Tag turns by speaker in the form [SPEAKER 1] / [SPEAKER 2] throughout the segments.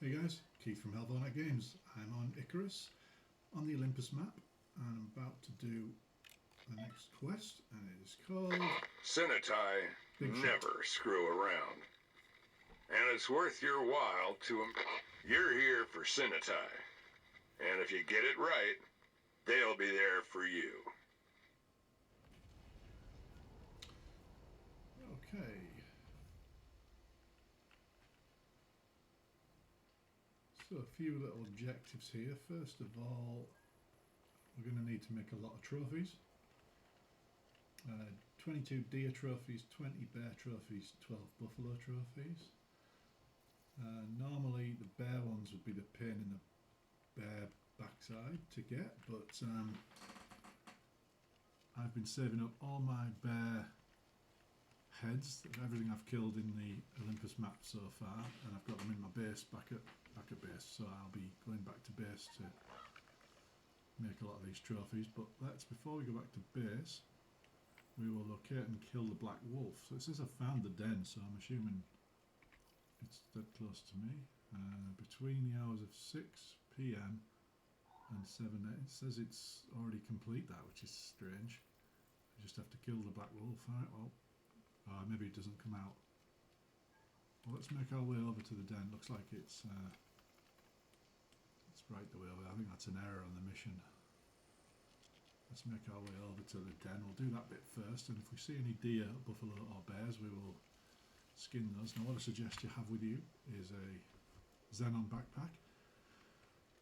[SPEAKER 1] Hey guys, Keith from Hellborn Games. I'm on Icarus on the Olympus map and I'm about to do the next quest and it is called
[SPEAKER 2] Senatai never screw around. And it's worth your while to... You're here for Senatai. And if you get it right, they'll be there for you.
[SPEAKER 1] Okay. So a few little objectives here. First of all, we're going to need to make a lot of trophies. 22 deer trophies, 20 bear trophies, 12 buffalo trophies. Normally the bear ones would be the pain in the bear backside to get, but I've been saving up all my bear heads, everything I've killed in the Olympus map so far, and I've got them in my base back at base, so I'll be going back to base to make a lot of these trophies. But before we go back to base, we will locate and kill the black wolf. So it says I found the den, so I'm assuming it's that close to me. Between the hours of 6 PM and 7 AM. It says it's already complete that, which is strange. I just have to kill the black wolf. Alright, well, maybe it doesn't come out. Well, let's make our way over to the den. Looks like it's right the way over. I think that's an error on the mission. Let's make our way over to the den. We'll do that bit first, and if we see any deer, buffalo or bears, we will skin those. Now what I suggest you have with you is a Xenon backpack.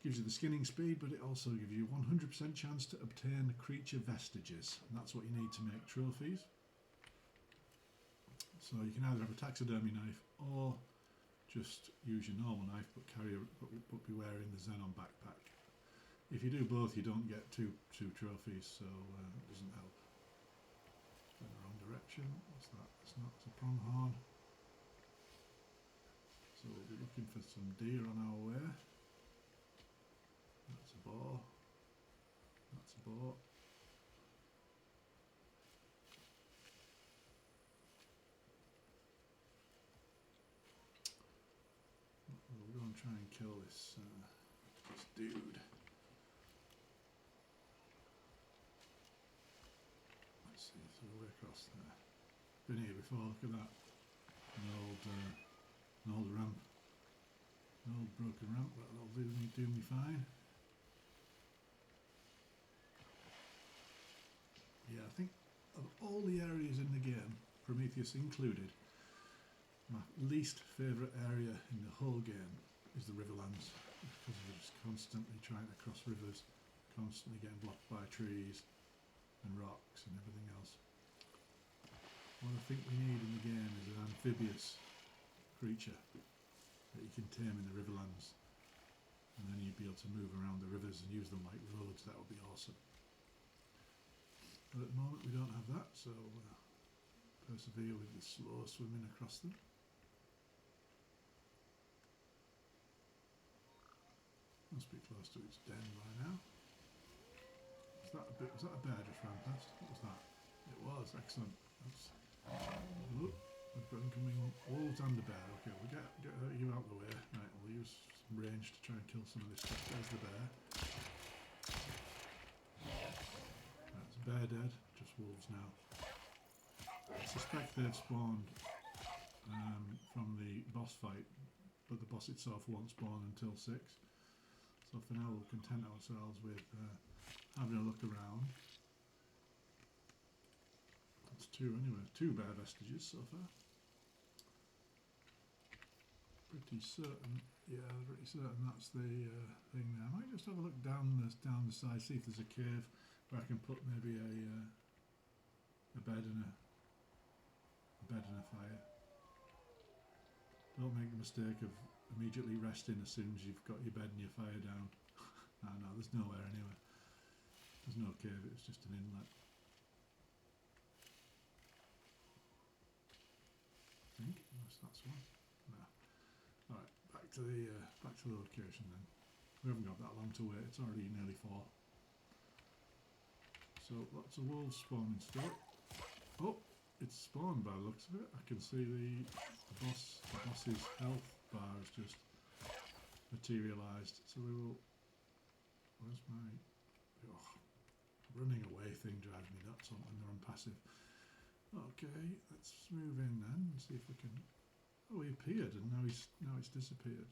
[SPEAKER 1] Gives you the skinning speed, but it also gives you 100% chance to obtain creature vestiges, and that's what you need to make trophies. So you can either have a taxidermy knife or just use your normal knife, but be wearing the Xenon backpack. If you do both, you don't get two trophies, so it doesn't help. It's in the wrong direction. What's that? It's not. It's a pronghorn. So we'll be looking for some deer on our way. That's a boar. That's a boar. We'll go and try and kill this dude. Let's see, so we're way across there. Been here before, look at that. An old ramp. An old broken ramp, but that'll do me fine. Yeah, I think of all the areas in the game, Prometheus included, my least favourite area in the whole game is the Riverlands, because we're just constantly trying to cross rivers, constantly getting blocked by trees and rocks and everything else. What I think we need in the game is an amphibious creature that you can tame in the Riverlands, and then you'd be able to move around the rivers and use them like roads. That would be awesome. But at the moment we don't have that, so persevere with the slow swimming across them. Must be close to its den by now. Was that a bear just ran past? What was that? It was, excellent. That's, look, we've got incoming wolves and a bear. Okay, we'll get you out of the way. Right, we'll use some range to try and kill some of this stuff. There's the bear. That's bear dead, just wolves now. I suspect they've spawned from the boss fight, but the boss itself won't spawn until 6. So for now we'll content ourselves with having a look around. That's 2 anyway, 2 bear vestiges so far. Pretty certain, yeah, pretty certain that's the thing there. I might just have a look down the side, see if there's a cave where I can put maybe a bed and a fire. Don't make the mistake of immediately resting as soon as you've got your bed and your fire down. No, there's nowhere anyway. There's no cave, it's just an inlet. I think, unless that's one. No. Alright, back to the location then. We haven't got that long to wait, it's already nearly 4. So lots of wolves spawning still. Oh, it's spawned by the looks of it. I can see the boss's health bar is just materialised. So we will. Where's my running away thing drives me nuts when they're on passive. Okay, let's move in then and see if we can. Oh, he appeared and now it's disappeared.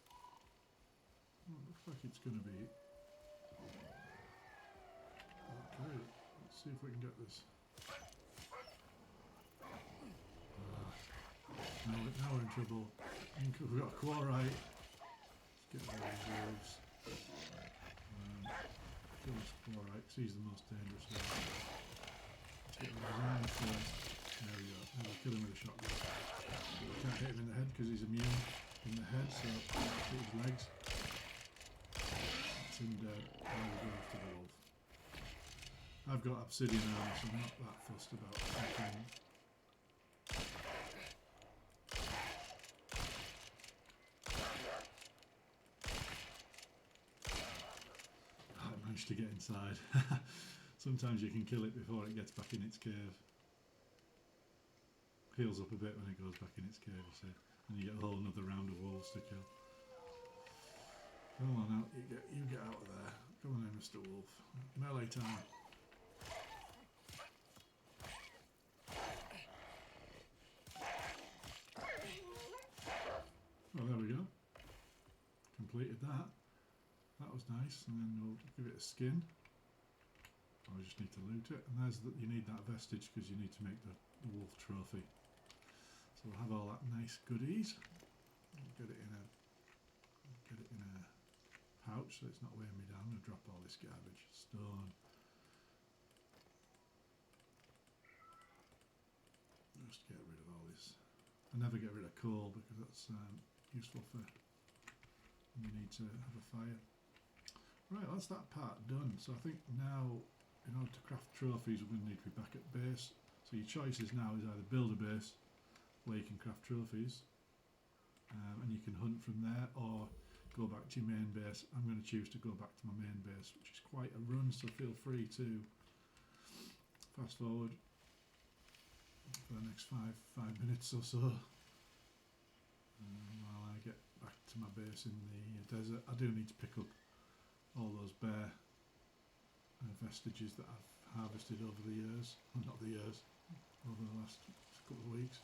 [SPEAKER 1] Oh, it looks like it's going to be. Okay, let's see if we can get this. Now we're in trouble. We've got a quarry. Let's get rid of these wolves. Kill this quarry because he's the most dangerous one. Let's get rid of him first. There we go. Now we'll kill him with a shotgun. We can't hit him in the head because he's immune in the head, so hit his legs. That's him dead. Now we'll go after the wolf. I've got obsidian armor, so I'm not that fussed about attacking. To get inside. Sometimes you can kill it before it gets back in its cave. Heals up a bit when it goes back in its cave, you see. And you get a whole another round of wolves to kill. Come on out, you get out of there. Come on in, Mr. Wolf. Melee time. Oh, there we go. Completed that. That was nice, and then we'll give it a skin. I just need to loot it, and there's you need that vestige because you need to make the wolf trophy. So we'll have all that nice goodies. Get it in a pouch so it's not weighing me down. I'm gonna drop all this garbage. Stone. Just get rid of all this. I never get rid of coal because that's useful for when you need to have a fire. Right, that's that part done. So I think now, in order to craft trophies, we're going to need to be back at base. So your choices now is either build a base, where you can craft trophies, and you can hunt from there, or go back to your main base. I'm going to choose to go back to my main base, which is quite a run, so feel free to fast forward for the next five minutes or so. While I get back to my base in the desert, I do need to pick up all those bare vestiges that I've harvested over the years, well, not the years, over the last couple of weeks.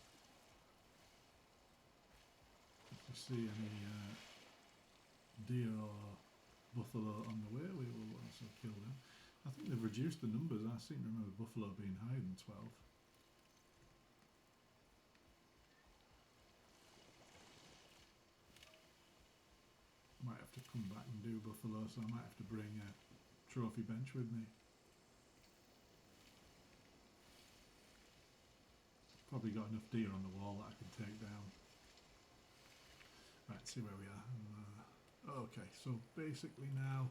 [SPEAKER 1] If we see any deer or buffalo on the way, we will also kill them. I think they've reduced the numbers. I seem to remember buffalo being higher than 12. Might have to come back and do buffalo, so I might have to bring a trophy bench with me. Probably got enough deer on the wall that I can take down. Right, see where we are. Okay, so basically now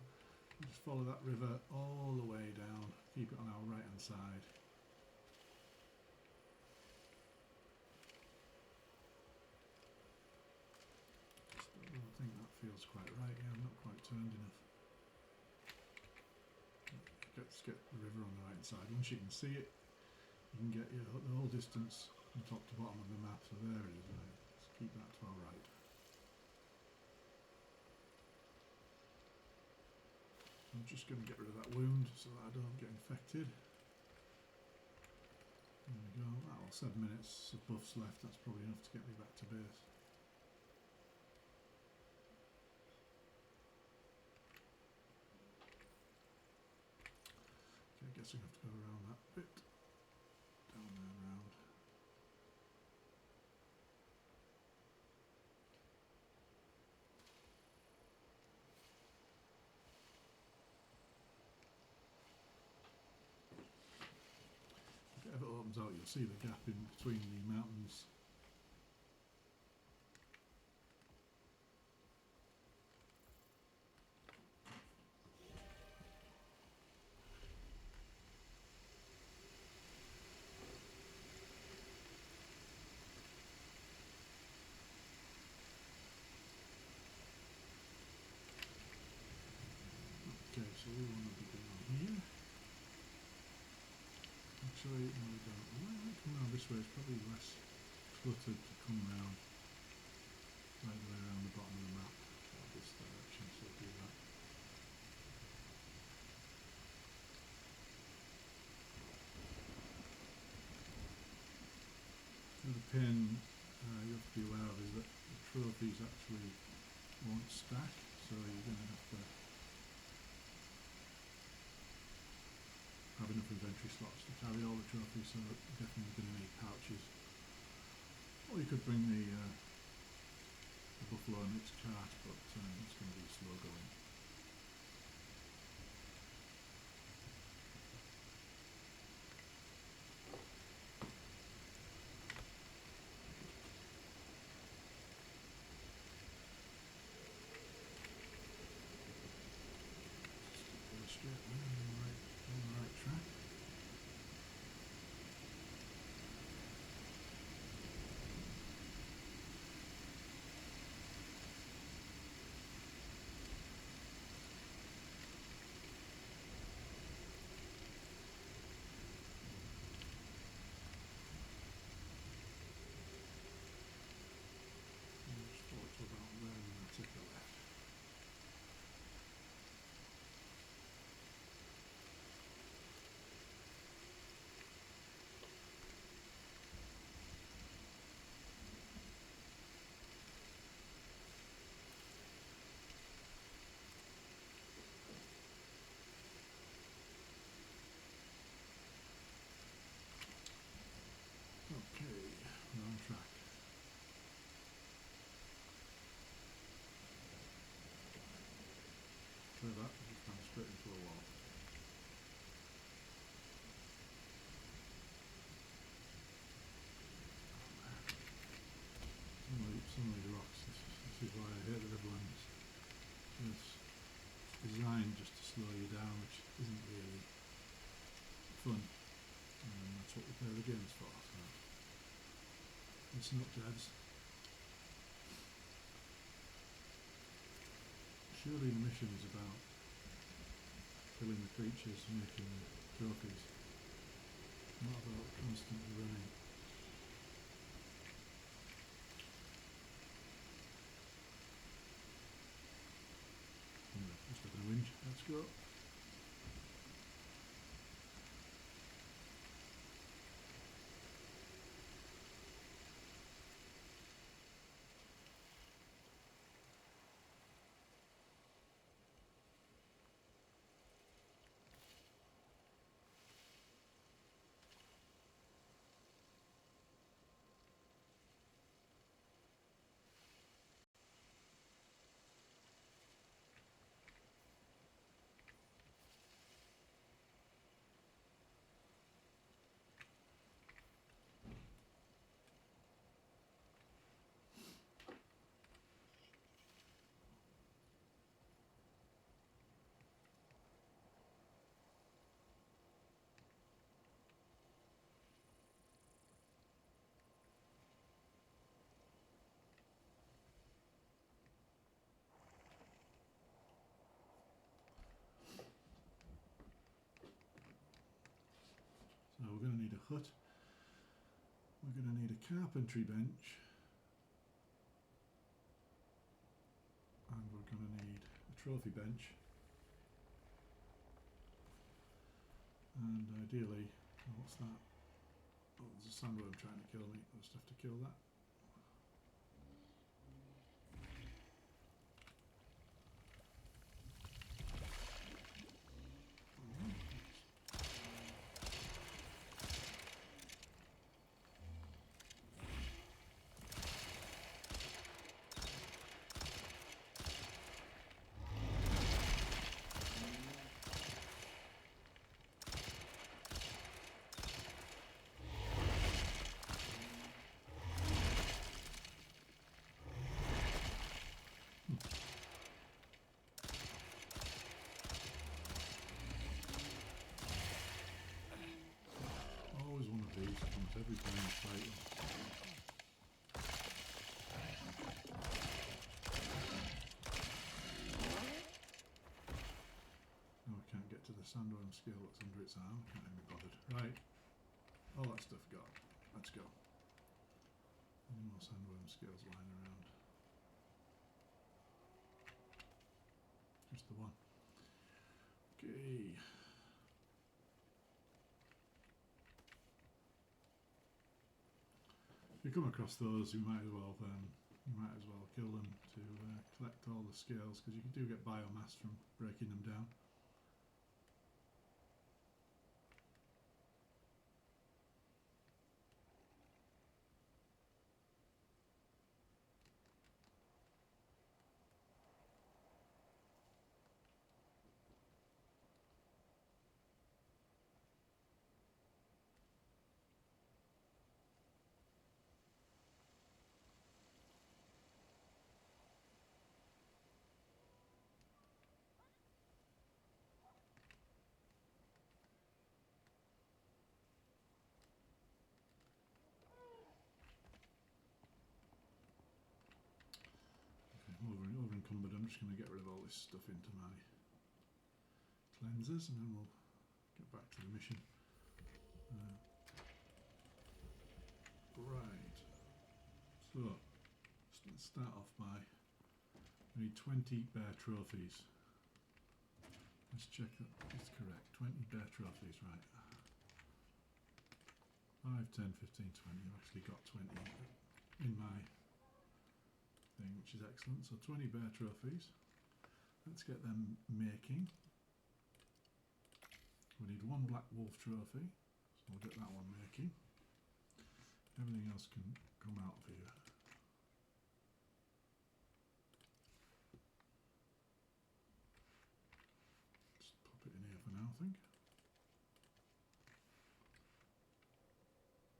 [SPEAKER 1] we just follow that river all the way down, keep it on our right hand side. I think that feels quite right. Yeah, I'm not quite turned enough. Let's get the river on the right side. Once you can see it, you can get the whole distance from top to bottom of the map. So there it is. Right. Let's keep that to our right. I'm just going to get rid of that wound so that I don't get infected. There we go. Well, 7 minutes of buffs left. That's probably enough to get me back to base. I guess we have to go around that bit, down there and round. If it ever opens out, you'll see the gap in between the mountains. Okay, so we want to be down here. Actually, no we don't. We might come around this way, it's probably less cluttered to come round. you have to be aware of is that the trophies actually won't stack, so you're going to have to have enough inventory slots to carry all the trophies, so you're definitely going to need pouches. Or you could bring the buffalo in its cart, but it's going to be slow going. Just go straight there, on the right track. Just thought about there and then I take a left. Okay, we're on track. Clear that, we just ran straight into a wall. Some of these rocks, this is why I hate the Riverlands. It's designed just to slow you down, which isn't really fun. And that's what we play the games for. So listen up, Dads. Surely the mission is about killing the creatures, making trophies, not about constantly running. Just having a whinge. Let's go. So we're going to need a hut. We're going to need a carpentry bench. And we're going to need a trophy bench. And ideally, what's that? Oh, there's a sandworm trying to kill me. I'll just have to kill that. Always one of these comes every time you fight them. No, I can't get to the sandworm scale that's under its arm. Can't even be bothered. Right. All that stuff got. Let's go. Any more sandworm scales lying around? Just the one. Okay. you come across those, you might as well kill them to collect all the scales, because you do get biomass from breaking them down. Over encumbered. I'm just going to get rid of all this stuff into my cleansers, and then we'll get back to the mission. Right. So let's start off by, we need 20 bear trophies. Let's check that it's correct. 20 bear trophies, right. 5, 10, 15, 20. I've actually got 20 in my thing, which is excellent. So 20 bear trophies. Let's get them making. We need 1 black wolf trophy, so we'll get that one making. Everything else can come out of here. Just pop it in here for now, I think.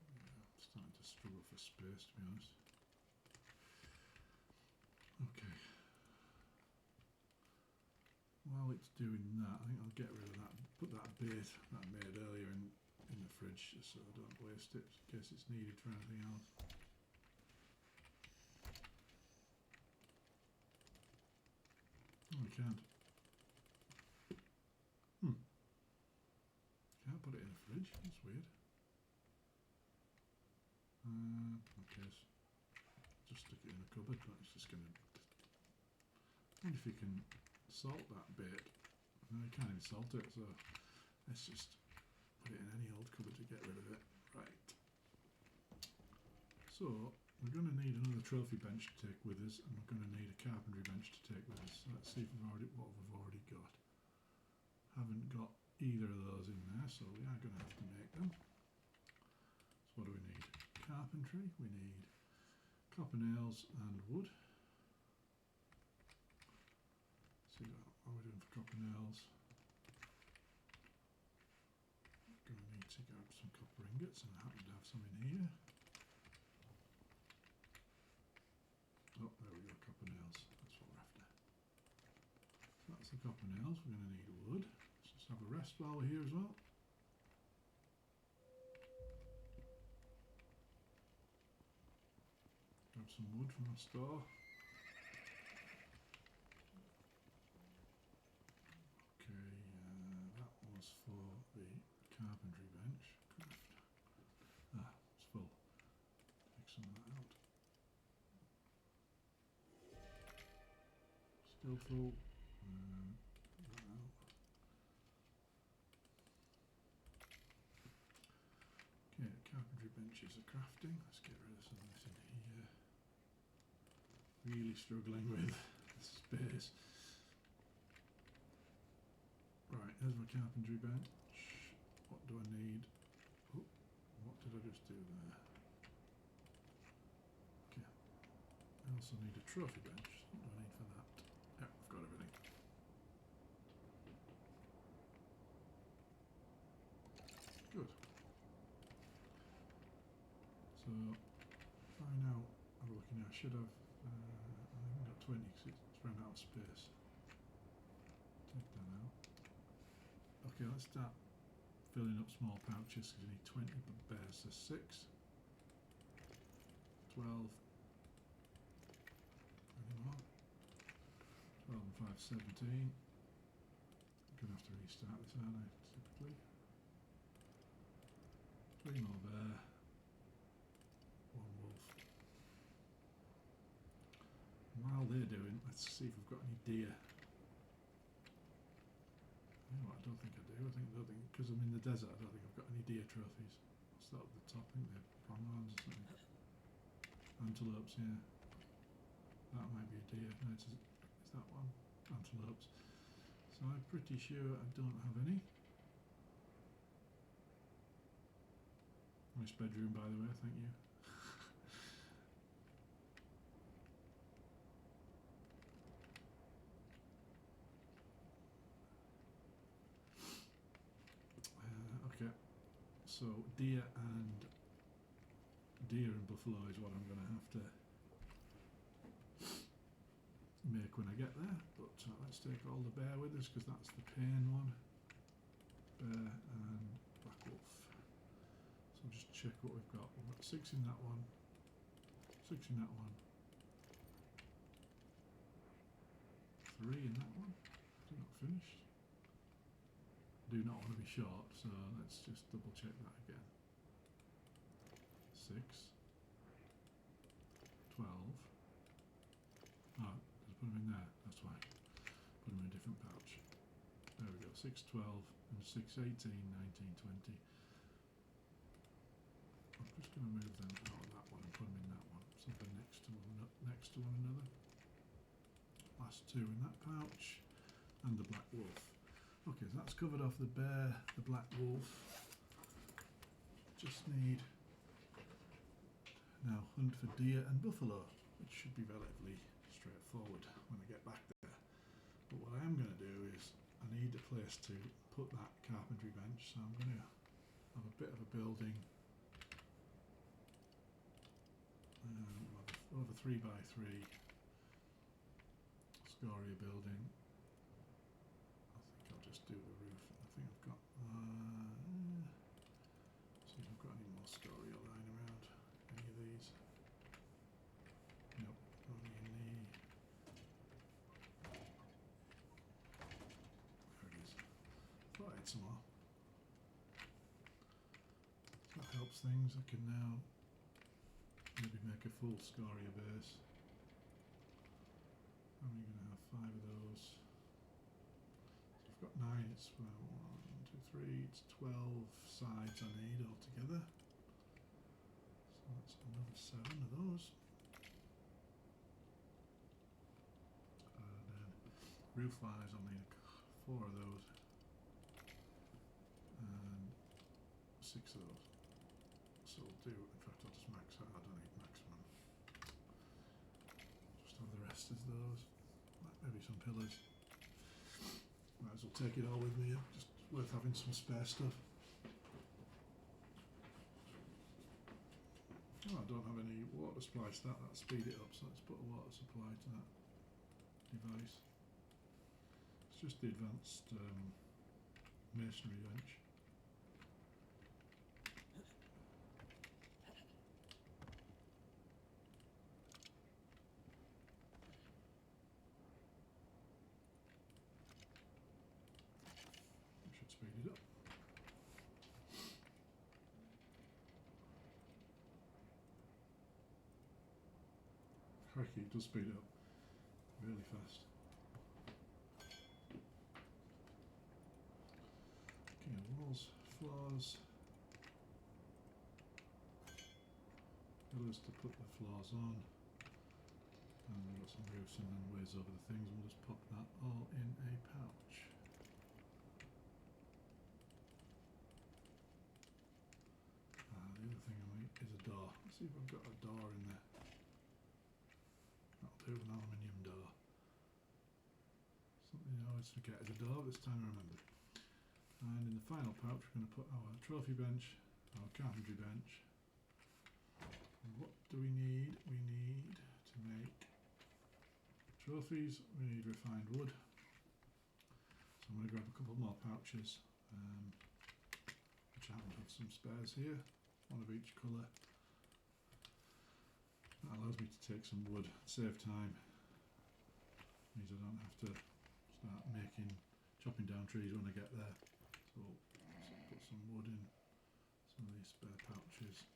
[SPEAKER 1] Yeah, I'm starting to struggle for space, to be honest. Okay. While it's doing that, I think I'll get rid of that, put that bait that I made earlier in the fridge, just so I don't waste it, in case it's needed for anything else. Oh, I can't. Can't put it in the fridge, that's weird. Okay, so just stick it in a cupboard, but it's just going to... I wonder if you can salt that bit. No, you can't even salt it, so let's just put it in any old cupboard to get rid of it. Right. So we're going to need another trophy bench to take with us, and we're going to need a carpentry bench to take with us. So let's see if what we've already got. Haven't got either of those in there, so we are going to have to make them. So what do we need? Carpentry. We need copper nails and wood. See what are we doing for copper nails? Going to need to grab some copper ingots, and I happen to have some in here. Oh, there we go, copper nails. That's what we're after. So that's the copper nails. We're going to need wood. Let's just have a rest while we're here as well. Grab some wood from the store. Okay, that was for the carpentry bench. Ah, it's full. Take some of that out. Still full. That out. Okay, carpentry benches are crafting. Let's get rid of some of this in here. Really struggling with space. Right, there's my carpentry bench. What do I need? Oh, what did I just do there? Okay. I also need a trophy bench. What do I need for that? Yeah, I've got everything. Good. So, if I now have a look in here, I should have, I haven't got 20 because it's run out of space. Take that out. Okay, let's start filling up small pouches because you need 20 bears. So 6, 12, any more? 12 and 5, 17. I'm going to have to restart this, aren't I, typically? 3 more bear. 1 wolf. And while they're doing, let's see if we've got any deer. You know what, I don't think I do. I think because I'm in the desert, I don't think I've got any deer trophies. I'll start at the top. I think they're pronghorns or something. Antelopes, yeah. That might be a deer. No, is that one? Antelopes. So I'm pretty sure I don't have any. Nice bedroom, by the way, thank you. Okay, so deer and buffalo is what I'm going to have to make when I get there. But let's take all the bear with us because that's the pain one. Bear and black wolf. So just check what we've got. We've got 6 in that one, 6 in that one, 3 in that one. Is it not finished? Do not want to be short, so let's just double check that again. 6, 12. Oh, just put them in there, that's why. Put them in a different pouch. There we go, 6, 12, and 6, 18, 19, 20. I'm just going to move them out of that one and put them in that one. Something next to one another. Last 2 in that pouch, and the black wolf. Okay, so that's covered off the bear, the black wolf. Just need now hunt for deer and buffalo, which should be relatively straightforward when I get back there. But what I am going to do is I need a place to put that carpentry bench, so I'm going to have a bit of a building. We'll have a 3x3 scoria building. I'll just do the roof. I think I've got. See if I've got any more scoria lying around. Any of these? Nope. Only in the. There it is. Thought I had some more. So that helps things. I can now maybe make a full scoria base. I'm going to have 5 of those. Got 9, it's 1, 2, 3, it's 12 sides I need altogether. So that's another 7 of those. And then roof wise I'll need 4 of those. And 6 of those. So we'll do, in fact I'll just max out, I don't need maximum. Just have the rest as those. Maybe some pillars. Might as well take it all with me, just worth having some spare stuff. Oh, I don't have any water supply to that'll speed it up, so let's put a water supply to that device. It's just the advanced masonry bench. Speed it up. Crikey, it does speed it up really fast. Okay, walls, floors, pillars to put the floors on, and we've got some roofs and then ways over the things. We'll just pop that all in a pouch. The other thing I need is a door. Let's see if I've got a door in there. That'll do, an aluminium door. Something I always forget is a door, this time I remembered. And in the final pouch we're going to put our trophy bench, our carpentry bench. And what do we need? We need to make trophies, we need refined wood. So I'm going to grab a couple more pouches, which I happen to have some spares here. 1 of each colour. That allows me to take some wood, save time. Means I don't have to start chopping down trees when I get there. So let's put some wood in some of these spare pouches.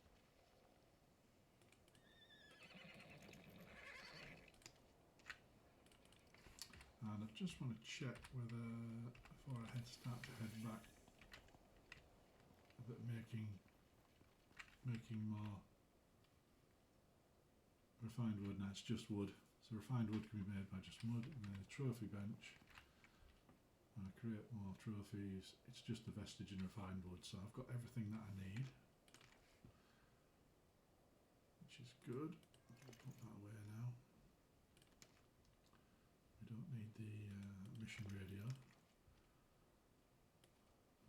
[SPEAKER 1] And I just want to check whether, before I start to head back, that making more refined wood. Now it's just wood. So refined wood can be made by just wood. And then a trophy bench. When I create more trophies, it's just a vestige in refined wood. So I've got everything that I need, which is good. I'll put that away now. We don't need the mission radio.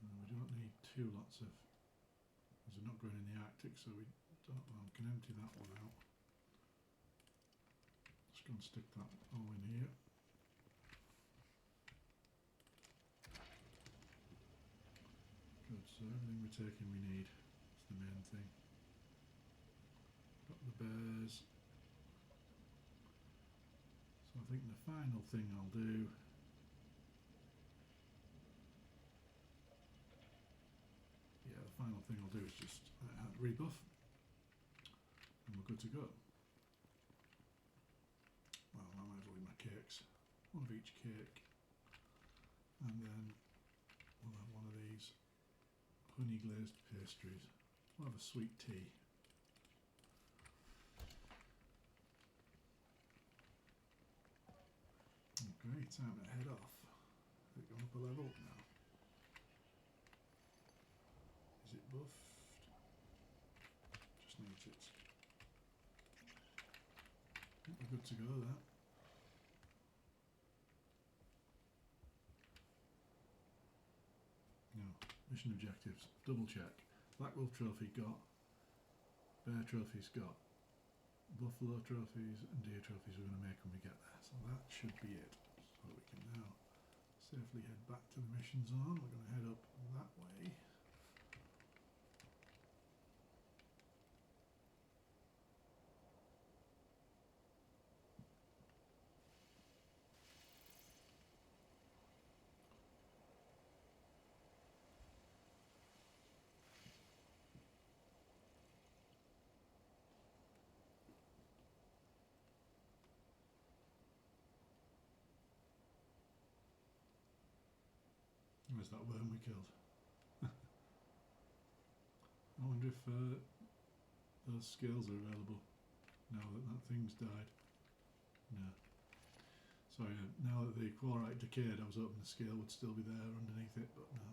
[SPEAKER 1] We don't need two lots of, because we're not going in the Arctic, so we don't. Well, can empty that one out. Just go and stick that all in here. Good, so everything we're taking we need. That's the main thing. Got the bears. So I think the final thing I'll do the final thing I'll do is just rebuff and we're good to go. Well, I might as well eat my cakes. One of each cake, and then we'll have one of these honey glazed pastries. We'll have a sweet tea. Okay, time to head off. Has it gone up a level? No. Is it buffed? Just needs it. I think we're good to go there. No. Mission objectives. Double check. Black Wolf trophy got. Bear trophies got. Buffalo trophies and deer trophies we're going to make when we get there. So that should be it. So we can now safely head back to the mission zone. We're going to head up that way. Where's that worm we killed? I wonder if those scales are available now that that thing's died. No. Sorry, now that the quarrite decayed, I was hoping the scale would still be there underneath it, but no.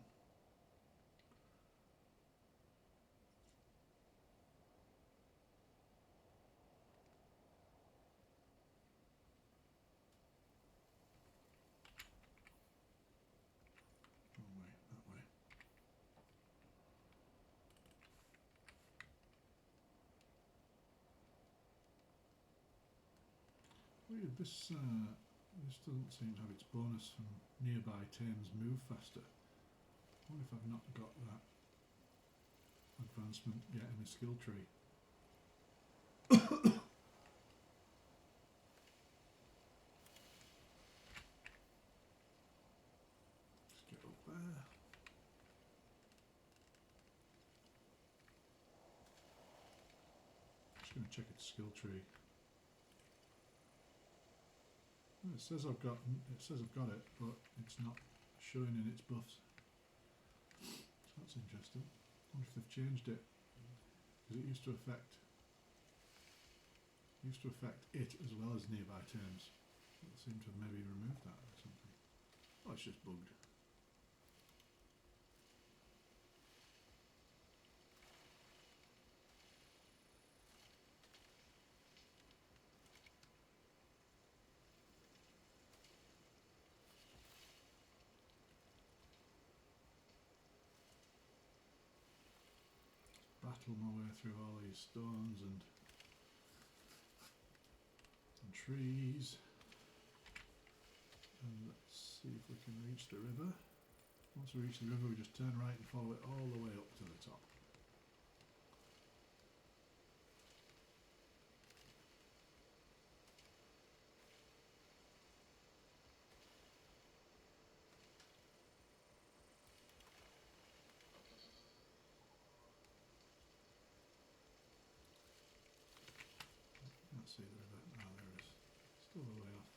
[SPEAKER 1] That way. Weird, this doesn't seem to have its bonus from nearby tames move faster. I wonder if I've not got that advancement yet in the skill tree. Just get up there. Just going to check its skill tree. It says I've got it, but it's not showing in its buffs. So that's interesting. I wonder if they've changed it, because it used to affect it as well as nearby terms. They seem to have maybe removed that or something. Oh, it's just bugged. Battle my way through all these stones and trees, and let's see if we can reach the river. Once we reach the river, we just turn right and follow it all the way up to the top. Can't see the river. Ah, there it is. Still a way off.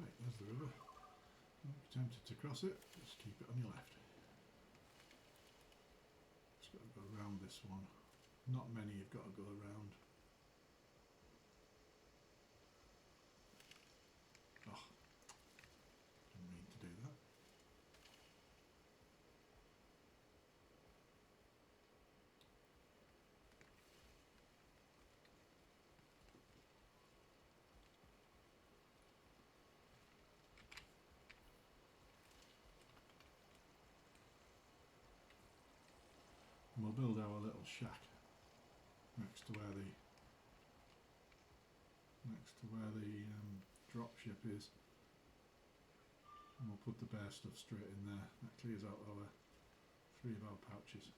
[SPEAKER 1] Right, there's the river. Don't be tempted to cross it, just keep it on your left. Just got to go around this one. Not many you've got to go around. Oh, didn't mean to do that. And we'll build our little shack next to where the drop ship is, and we'll put the bear stuff straight in there. That clears out our 3 of our pouches.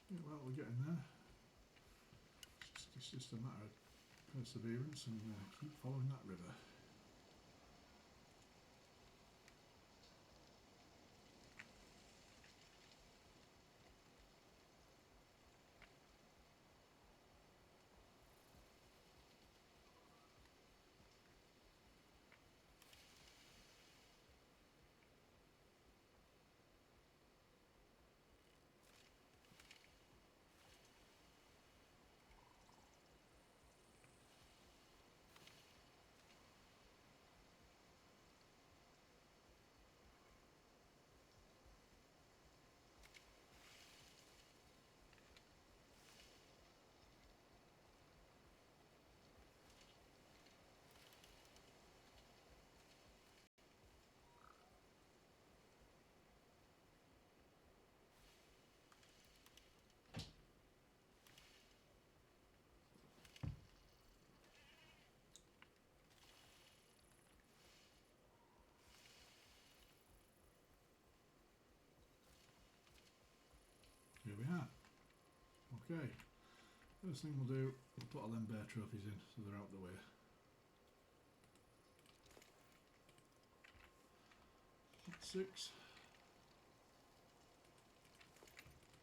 [SPEAKER 1] Yeah, well, we're getting there. It's just a matter of perseverance and keep following that river. Here we are. Okay, first thing we'll do, we'll put all them bear trophies in so they're out the way. That's 6.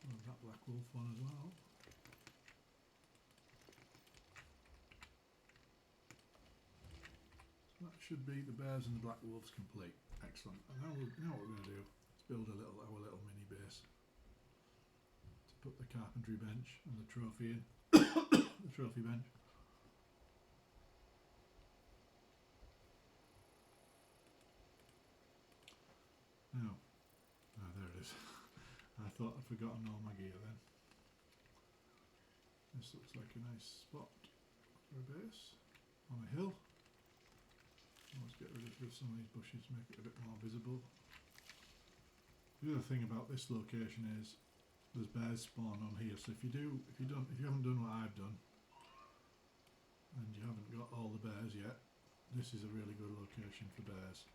[SPEAKER 1] Oh, that black wolf one as well. So that should be the bears and the black wolves complete. Excellent. And now what we're going to do is build our little mini base to put the carpentry bench and the trophy in. The trophy bench. Now, there it is. I thought I'd forgotten all my gear then. This looks like a nice spot for a base on a hill. Let's get rid of some of these bushes, make it a bit more visible. The other thing about this location is there's bears spawn on here, so if you haven't done what I've done and you haven't got all the bears yet, this is a really good location for bears.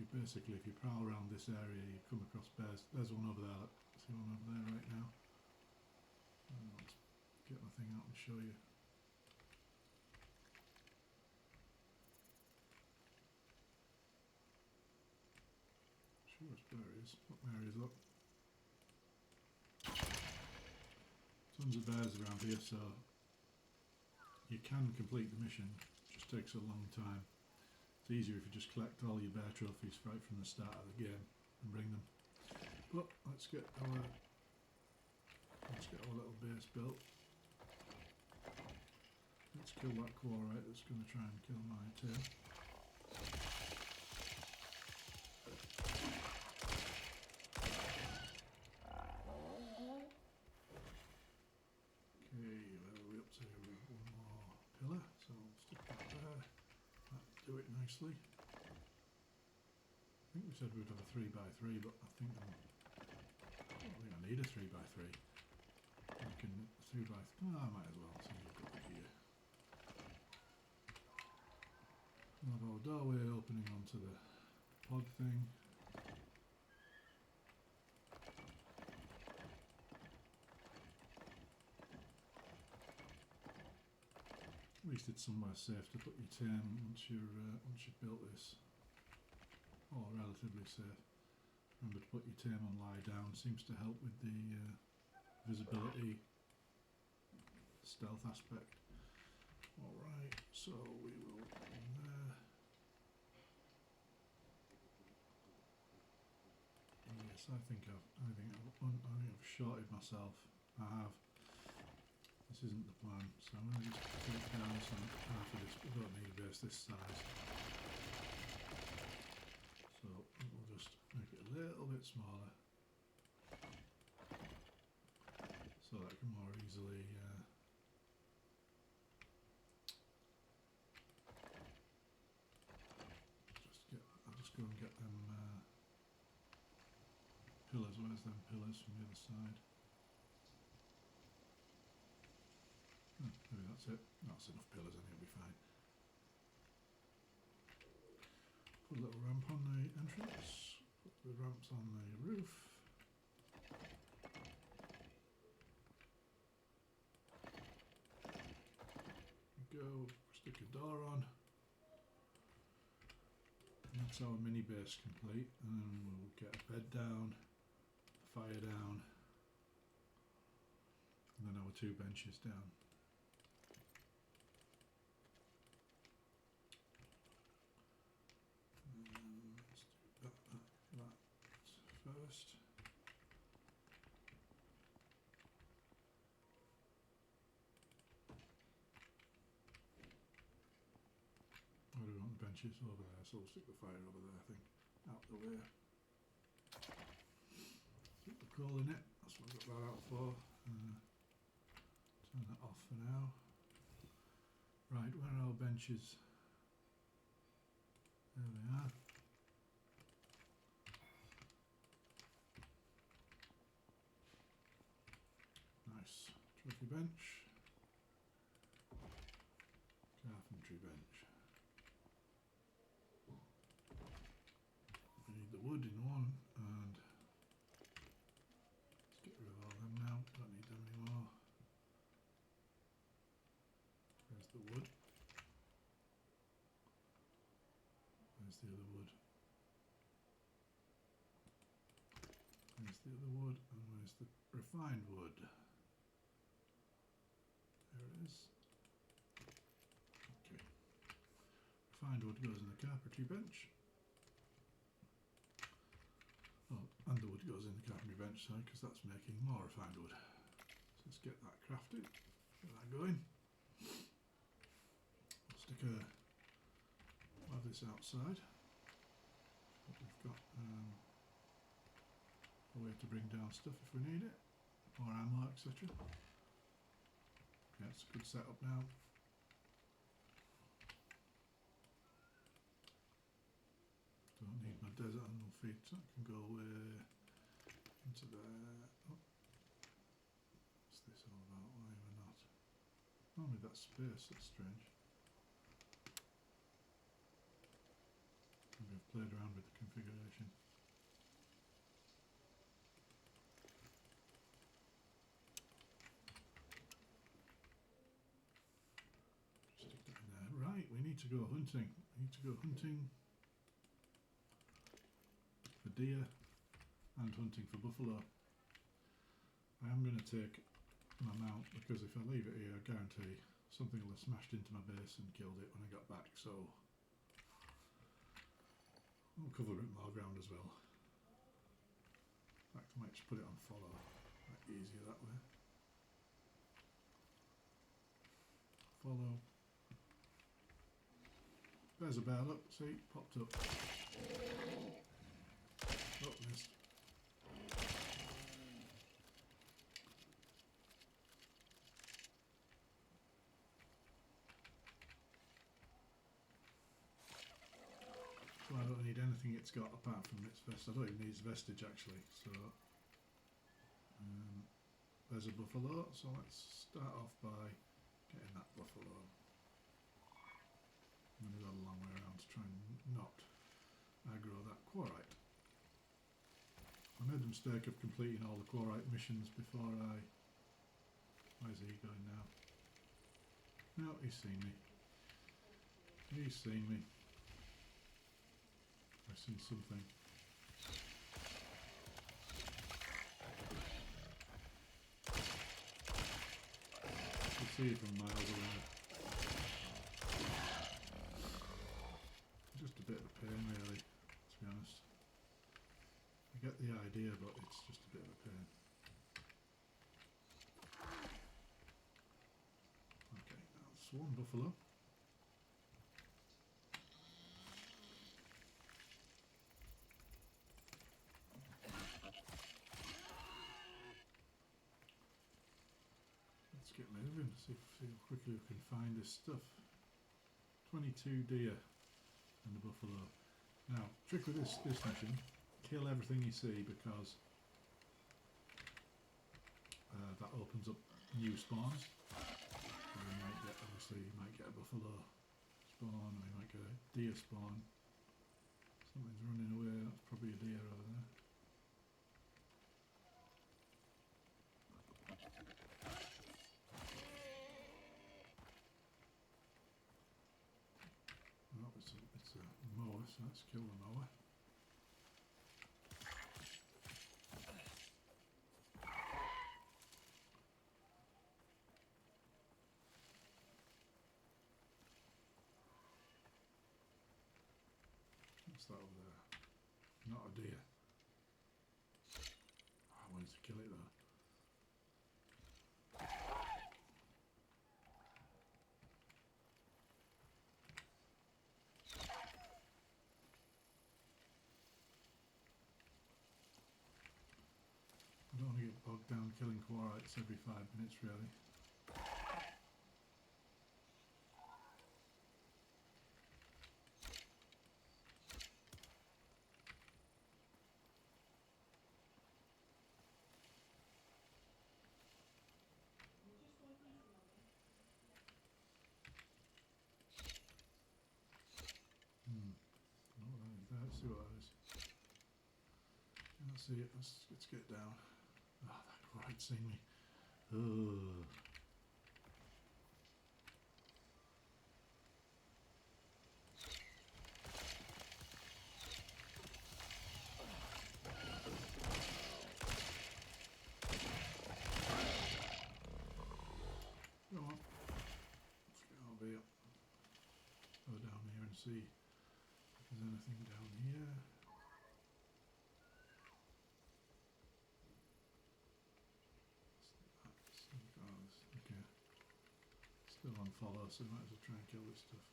[SPEAKER 1] If you prowl around this area, you come across bears. There's one over there. Look. See one over there right now. Let's get my thing out and show you. Sure, it's where it is. What area is look? Tons of bears around here, so you can complete the mission. It just takes a long time. It's easier if you just collect all your bear trophies right from the start of the game and bring them. But let's get our little base built. Let's kill that quarrite that's going to try and kill my tail. Okay, well, we're up to one more pillar, so I'll stick that there. That'll do it nicely. I think we said we'd have a 3x3, but I don't think I need a 3x3. I can 3x3 I might as well, since I've got the gear. We'll have our doorway opening onto the pod thing. At least it's somewhere safe to put your tame once you've built this. Or relatively safe. Remember to put your tame on lie down, seems to help with the visibility, stealth aspect. Alright, so we will go in there. Yes, I think I've shorted myself. I have. This isn't the plan, so I'm going to just take down some half of this. We don't need a base this size. So we'll just make it a little bit smaller. So that I can more easily I'll just go and get them pillars. Where's them pillars from the other side? Maybe that's it. That's enough pillars and it'll be fine. Put a little ramp on the entrance. Put the ramps on the roof. Go, stick a door on. And that's our mini base complete, and then we'll get a bed down, a fire down, and then our 2 benches down. Let's do that first. Where do we want the benches? Over there, so we'll stick the fire over there, I think. Out the way. Keep the coal in it, that's what I've got that out for. Turn that off for now. Right, where are our benches? There they are. Nice. Trophy bench. Carpentry bench. We need the wood in one, and let's get rid of all them now. Don't need them anymore. Where's the wood? Where's the other wood? Where's the other wood? And where's the refined wood? There it is. Okay. Refined wood goes in the carpentry bench. Oh, and the wood goes in the carpentry bench, sorry, because that's making more refined wood. So let's get that crafted, get that going. We'll stick we'll have this outside. We've got a way to bring down stuff if we need it, or ammo, etc. Okay, that's a good setup now. Don't need my desert animal feed, so I can go away into there. Oh. What's this all about? Why am I not? Only that space, that's strange. Maybe I've played around with the configuration. Stick that in there. Right, we need to go hunting. We need to go hunting for deer and hunting for buffalo. I am going to take my mount, because if I leave it here, I guarantee something will have smashed into my base and killed it when I got back, so I'll cover a bit more ground as well. In fact, I might just put it on follow, quite easier that way. Follow. There's a bear, look, see, popped up. Oh, missed. So I don't need anything it's got apart from its vest. I don't even need its vestige actually, so there's a buffalo, so let's start off by getting that buffalo. I'm going to go a long way around to try and not aggro that quarite. I made the mistake of completing all the quarite missions before I... Where's he going now? No, he's seen me. He's seen me. I've seen something. I see it from miles away. Just a bit of a pain really, to be honest. I get the idea, but it's just a bit of a pain. Okay, that's one buffalo. Let's get moving, see how quickly we can find this stuff. 22 deer and a buffalo. Now, trick with this mission, kill everything you see because that opens up new spawns. So you might get, obviously, you might get a buffalo spawn, or you might get a deer spawn. Something's running away, that's probably a deer over there. Oh, it's a mower, so let's kill the mower. What's that over there? Not a deer. I wanted to kill it though. I don't want to get bogged down killing quarrites every 5 minutes really. Let's see what that is. Let's see it. Let's get down. Ah, that quarrite's seen me. Oh. Come on. Let's get over here. Go down here and see if there's anything down here. Okay. Still on follow, so might as well try and kill this stuff.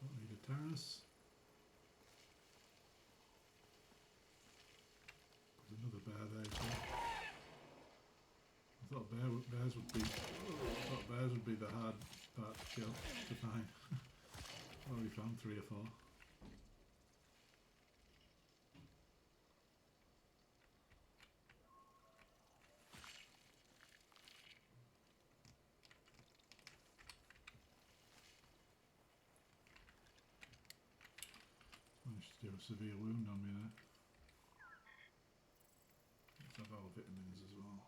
[SPEAKER 1] Don't need a terrace. There's another bear there, so I thought bears would be the hard part to kill, to find. Already found 3 or 4. Managed to do a severe wound on me there. Let's have our vitamins as well.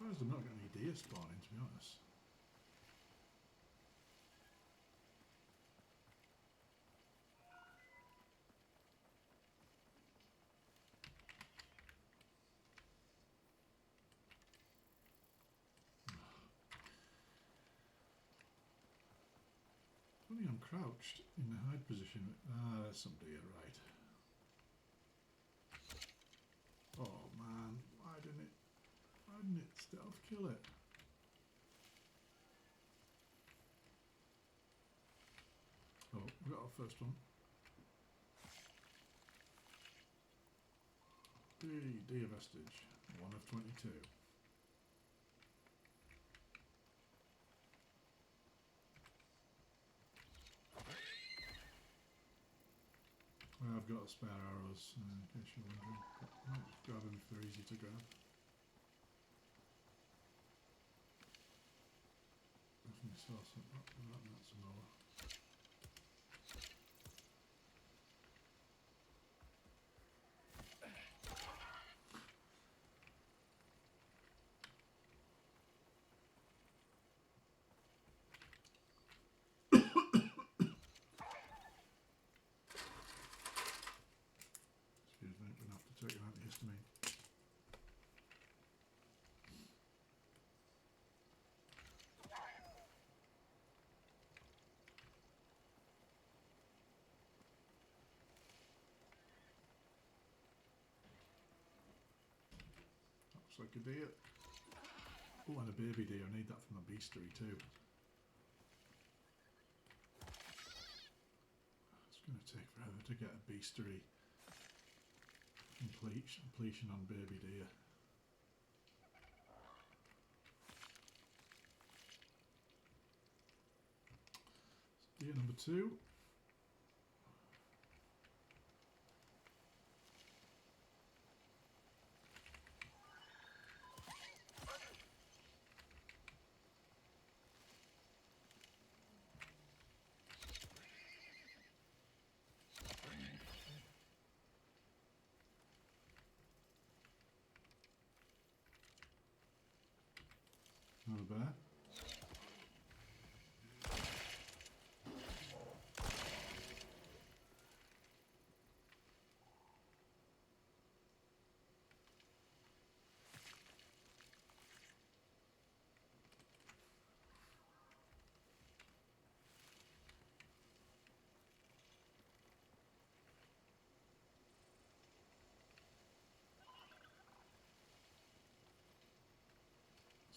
[SPEAKER 1] Surprised I'm not getting any deer spawning, to be honest. Funny, I'm crouched in the hide position. Ah, there's some deer, right. Oh man. Stealth kill it. Oh, we got our first one. Deer vestige, 1 of 22. Well, I've got spare arrows, in case you're wondering. But I might just grab them if they're easy to grab. Definitely saw some. Oh, that's some more. Excuse me, I'm going to have to take an antihistamine. Looks like a deer. Oh, and a baby deer. I need that for my beastery too. It's going to take forever to get a beastery completion on baby deer. So deer number 2. Another bear.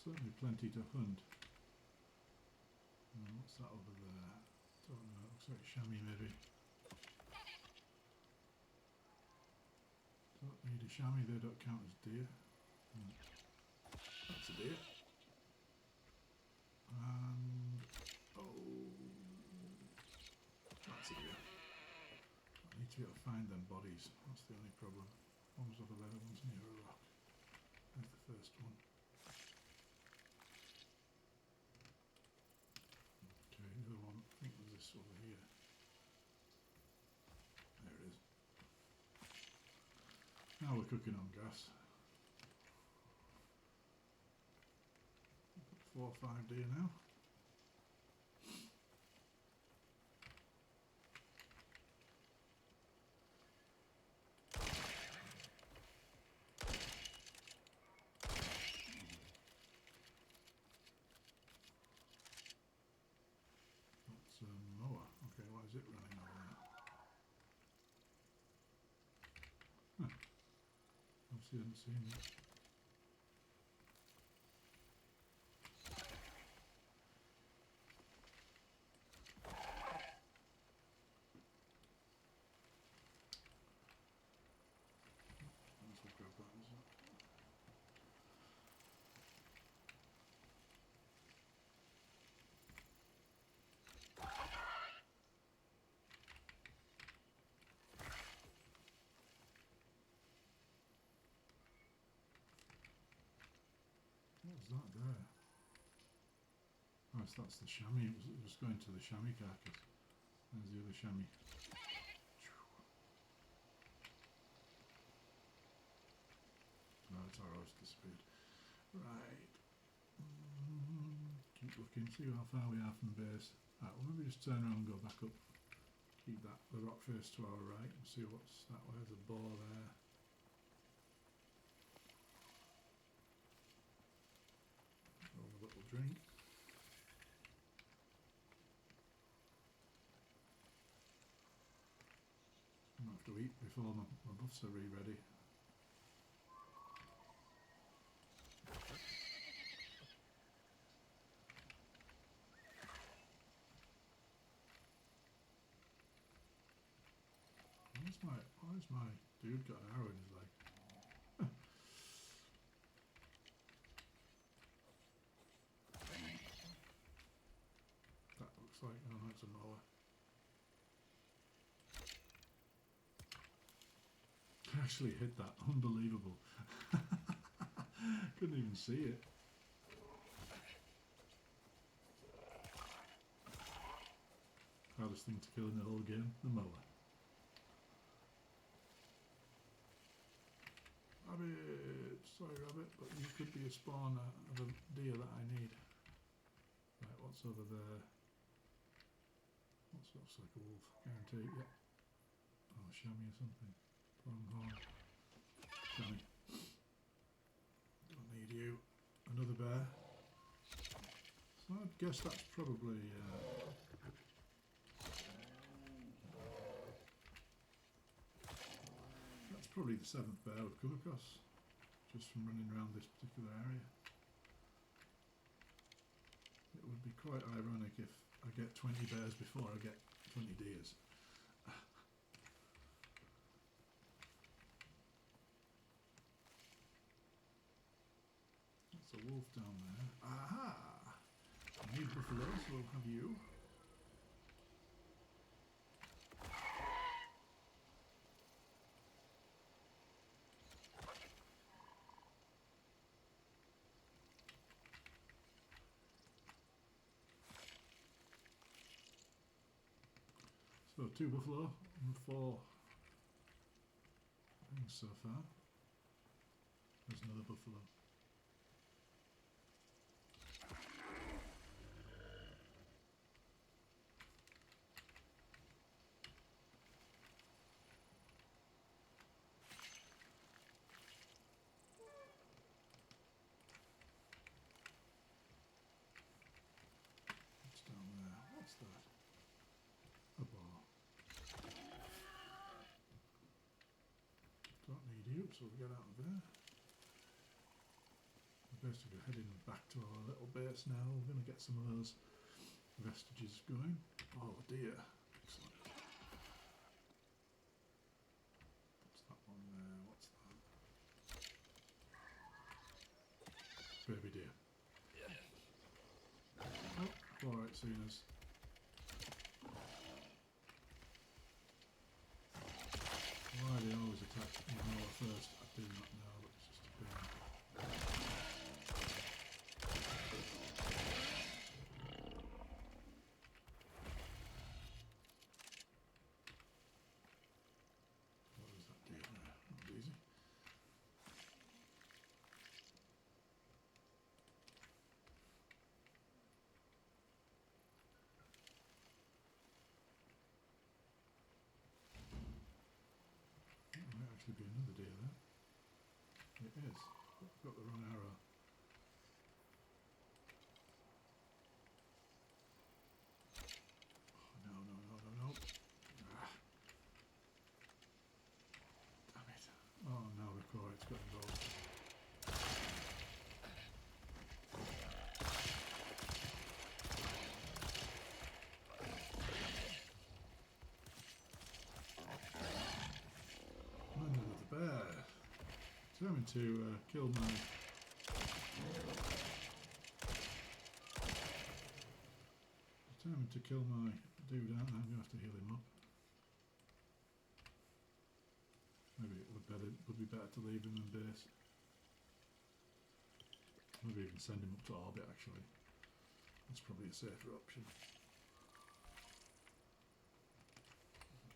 [SPEAKER 1] Certainly plenty to hunt. What's that over there? Don't know, looks like chamois maybe. Don't need a chamois, they don't count as deer. That's a deer. And oh, that's a deer. I need to be able to find them bodies, that's the only problem. One's over there, one's near a rock. There's the first one. Okay, the other one, I think there's this over here. There it is. Now we're cooking on gas. 4 or 5 deer now. That's a mower. Okay, why is it running over there? Huh. Obviously hadn't seen that. Let's grab that, is it? What was that there? Oh, that's the chamois. It was going to the chamois carcass. There's the other chamois. Oh, it's arrows disappeared. Right. Keep looking, see how far we are from base. Right, well maybe just turn around and go back up. Keep the rock face to our right and see what's that way. There's a boar there. Have a little drink. I'm going to have to eat before my buffs are ready. Why's my dude got an arrow in his leg? That looks like, oh no, it's a mower. I actually hit that, unbelievable. Couldn't even see it. Hardest thing to kill in the whole game, the mower. Rabbit! Sorry Rabbit, but you could be a spawn of a deer that I need. Right, what's over there? What's looks like a wolf? Guaranteed, yep. Oh, chamois or something. Pronghorn. Chamois. Don't need you. Another bear. So I'd guess that's probably... that's probably the 7th bear we've come across, just from running around this particular area. It would be quite ironic if I get 20 bears before I get 20 deers. That's a wolf down there. Aha! I need buffalo, so we'll have you. So 2 buffalo and 4 things so far. There's another buffalo. What's down there? What's that? A bar. Don't need you, so we'll get out of there. We're basically heading back to our little base now. We're going to get some of those vestiges going. Oh dear. Excellent. What's that one there? What's that? Baby deer. Oh, alright, seeing us. Why they always attack Noah first, I do not know, but it's just a pain. What was that deer there? That was easy. There might actually be another deer there. It is. I've got the wrong arrow. Oh, no. Ah. Damn it. Oh no, record, it's got involved. Another bear. Determined to kill my... Determined to kill my dude, aren't I? I'm going to have to heal him up. Maybe it would be better to leave him in base. Maybe even send him up to orbit actually. That's probably a safer option.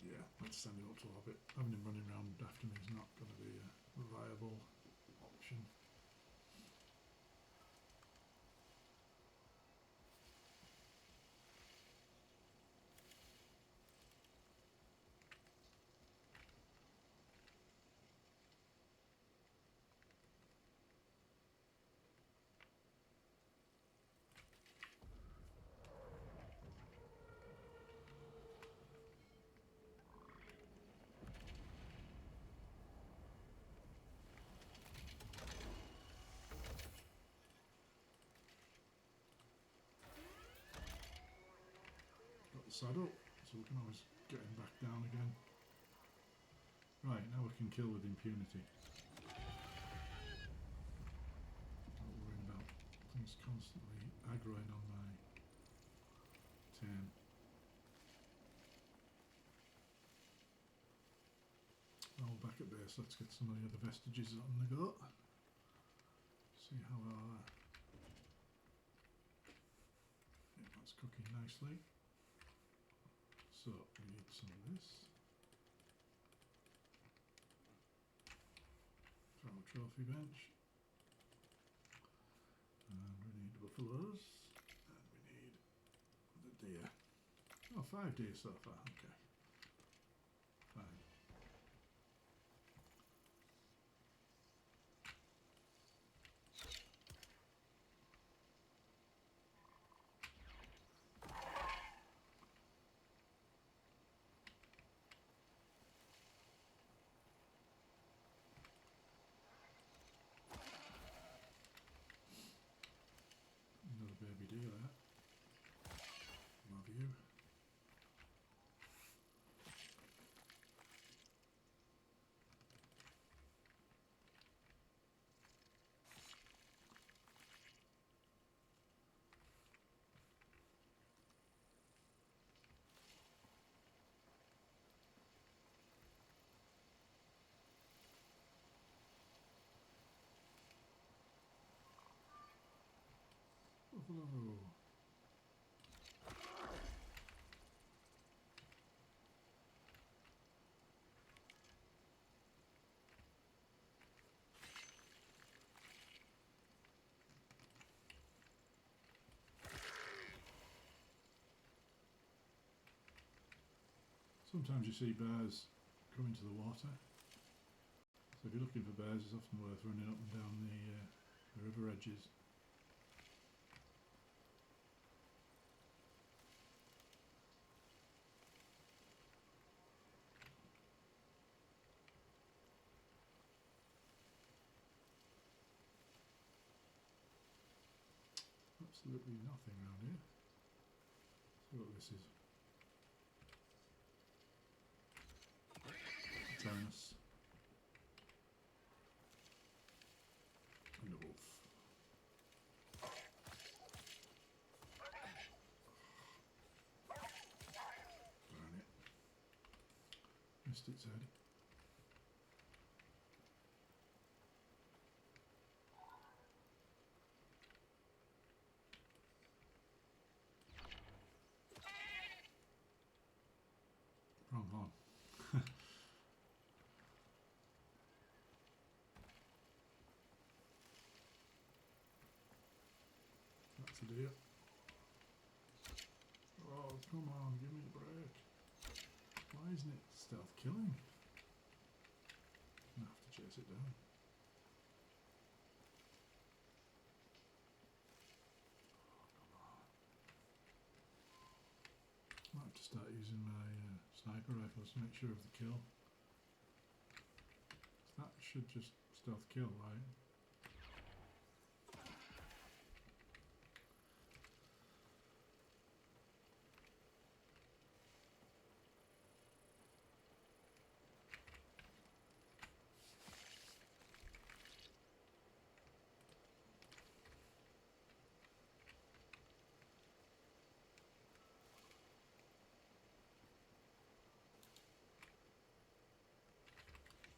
[SPEAKER 1] Yeah, let's send him up to orbit. Having him running around after me is not going to be a viable option. Got the saddle, so we can always get him back down again. Right, now we can kill with impunity. Not worrying about things constantly aggroing on my turn. Oh, back at base, let's get some of the other vestiges on the go. See how our... Yeah, that's cooking nicely. So, we need some of this. Throw a trophy bench. And we need buffaloes. And we need the deer. Oh, 5 deer so far, okay. Fine. Another baby deer there. Love you. Buffalo. Sometimes you see bears come into the water. So if you're looking for bears, it's often worth running up and down the river edges. Absolutely nothing around here. See what this is. Icarus. And a wolf. Burn it. Missed its head. Wrong one. That's a deer. Oh, come on, give me a break. Why isn't it stealth killing? I have to chase it down. Might have to start using my sniper rifles to make sure of the kill. That should just stealth kill, right?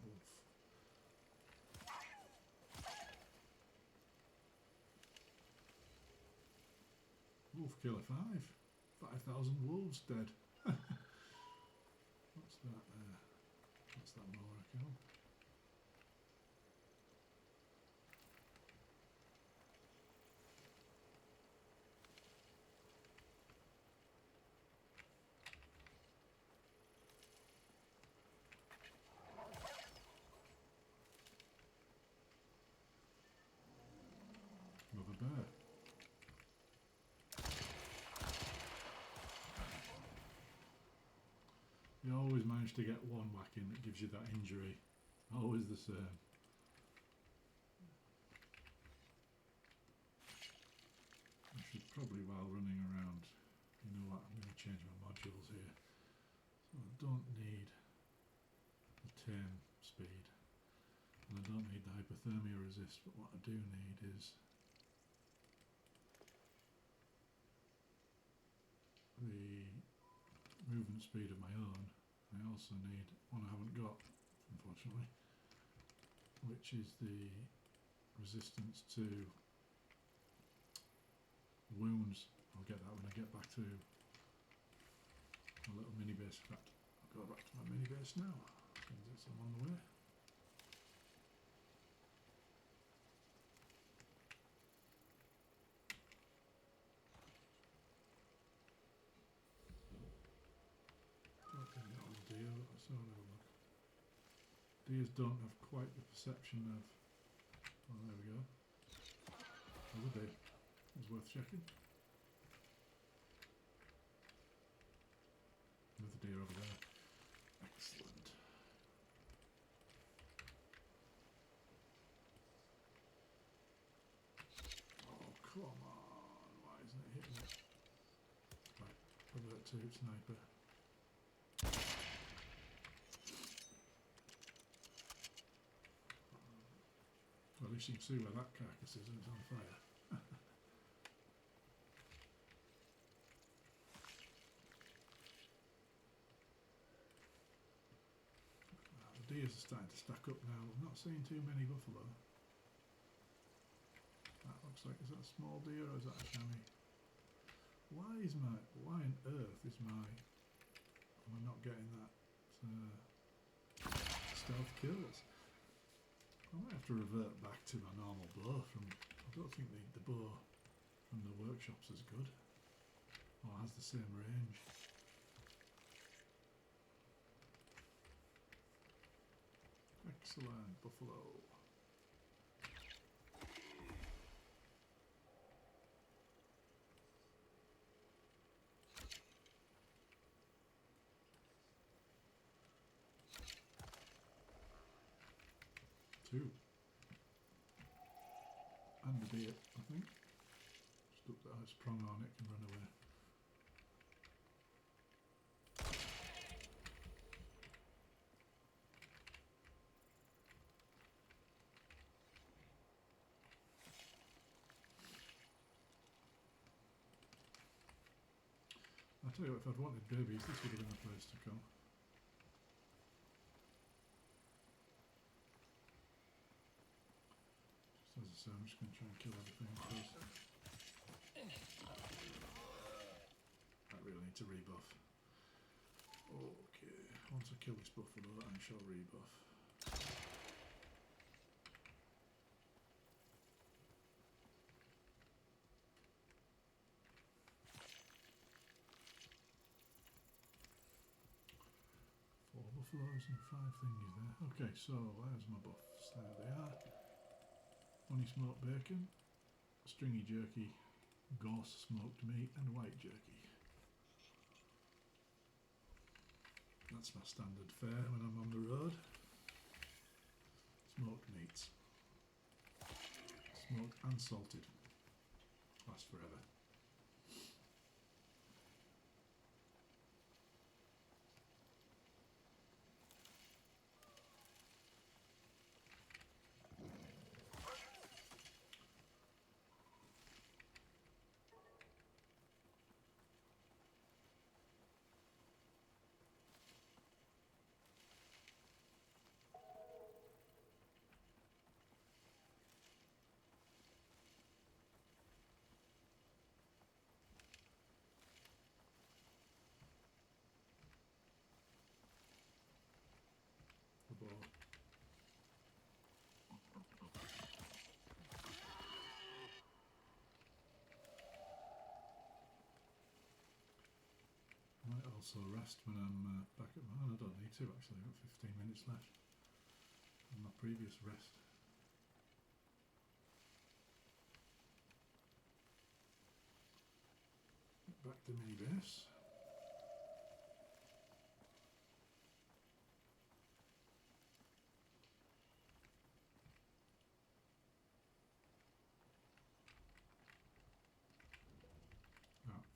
[SPEAKER 1] Wolf. Wolf killer 5. 5,000 wolves dead. What's that there? What's that more I kill? Another bear. You always manage to get one whack in that gives you that injury. Always the same. I should probably, while running around, you know what, I'm going to change my modules here. So I don't need the tame speed. And I don't need the hypothermia resist, but what I do need is the movement speed of my own. I also need one I haven't got, unfortunately, which is the resistance to wounds. I'll get that when I get back to my little mini base. In fact, I'll go back to my mini base now, since I'm on the way. Deers don't have quite the perception of. Oh, there we go. Another deer. It was worth checking. Another deer over there. Excellent. Oh, come on. Why isn't it hitting it? Right, avert to sniper. Well, at least you can see where that carcass is and it's on fire. The deers are starting to stack up now. I'm not seeing too many buffalo. That looks like, is that a small deer or is that a chamois? Why on earth am I not getting that stealth kills? I might have to revert back to my normal bow from. I don't think the bow from the workshop's as good, or has the same range. Excellent, buffalo. Two. And the deer, I think. Just up that has prong on it, can run away. I tell you what, if I'd wanted babies, this would have been the place to come. As I say, I'm just going to try and kill everything first. I really need to rebuff. Okay, once I kill this buffalo, I shall rebuff. Four buffaloes and 5 thingies there. Okay, so there's my buffs. There they are. Honey smoked bacon, stringy jerky, gorse smoked meat and white jerky. That's my standard fare when I'm on the road. Smoked meats. Smoked and salted. Lasts forever. The boar. I might also rest when I'm back at my. I don't need to actually. I've got 15 minutes left on my previous rest. Back to mini base.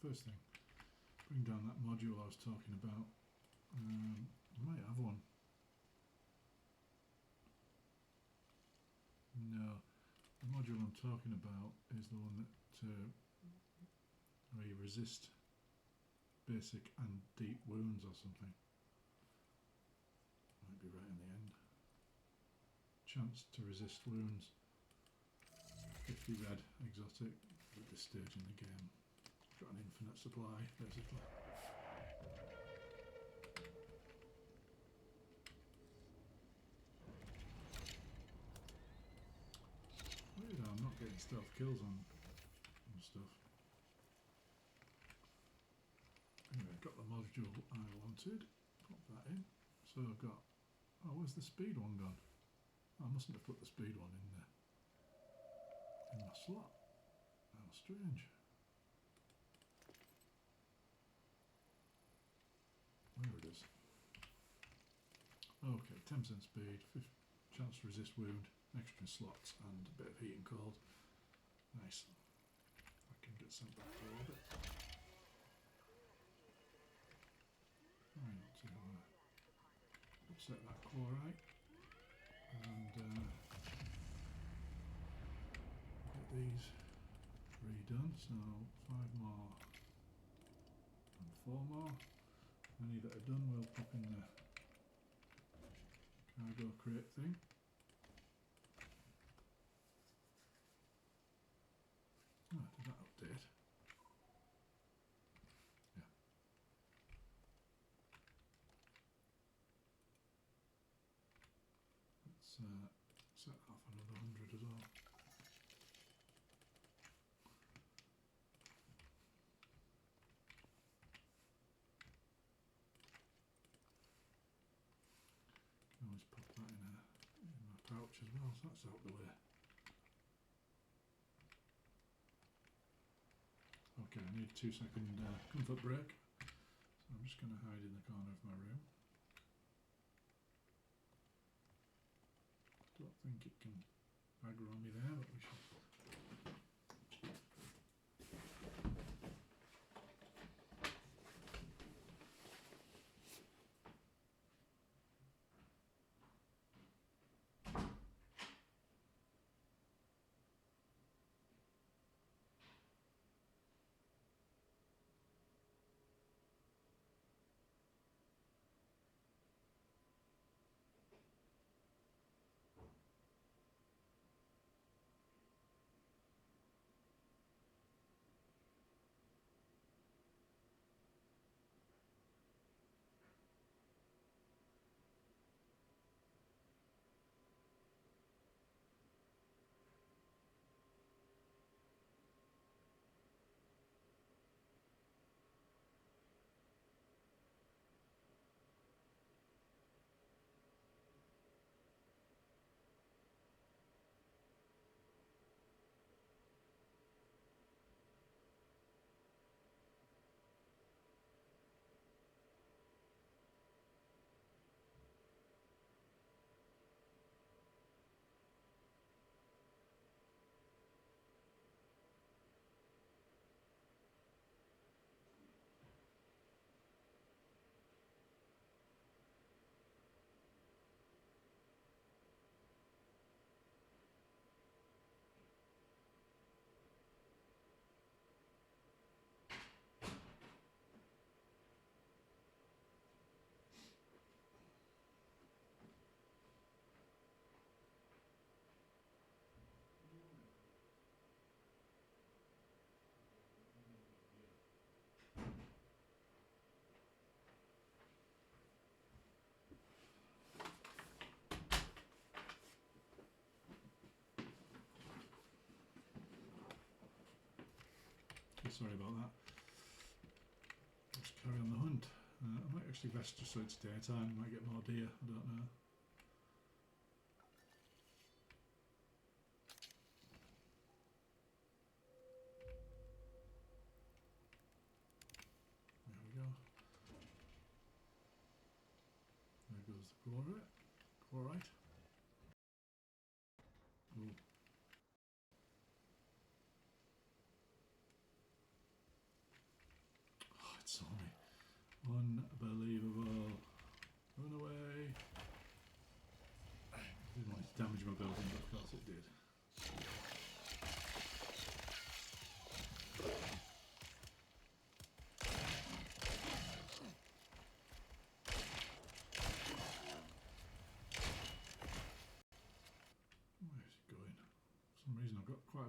[SPEAKER 1] First thing, bring down that module I was talking about. I might have one No, the module I'm talking about is the one that where you resist basic and deep wounds or something. Might be right in the end. Chance to resist wounds. 50 red, exotic, at this stage in the game. Got an infinite supply, basically. Weird how I'm not getting stealth kills on stuff. Anyway, got the module I wanted. Pop that in. So I've got... Oh, where's the speed one gone? Oh, I mustn't have put the speed one in there. In my slot. How strange. There it is. Okay, 10% speed, chance to resist wound, extra slots, and a bit of heat and cold. Nice. I can get sent back to orbit. Right, to upset that chlorite and get these redone. So 5 more and 4 more. Any that are done we'll pop in the cargo crate thing. Oh, did that update? Yeah. Let's set off another 100 as well. Can always pop that in my pouch as well, so that's out the way. Okay, I need a 2-second comfort break, so I'm just going to hide in the corner of my room. Don't think it can aggro on me there, but we should. Sorry about that. Let's carry on the hunt. I might actually vest just so it's daytime, might get more deer, I don't know. There we go. There goes the chlorite. Ooh. Oh, it saw me. Unbelievable. Run away. Didn't want to damage my building, but of course it did.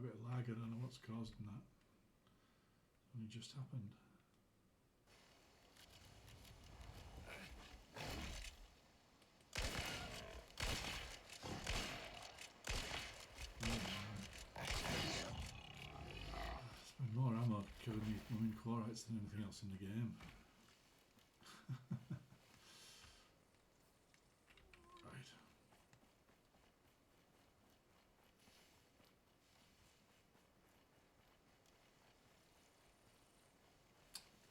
[SPEAKER 1] bit of lag. I don't know what's causing that. Only just happened. Spend more ammo killing me blooming chlorites than anything else in the game. Right.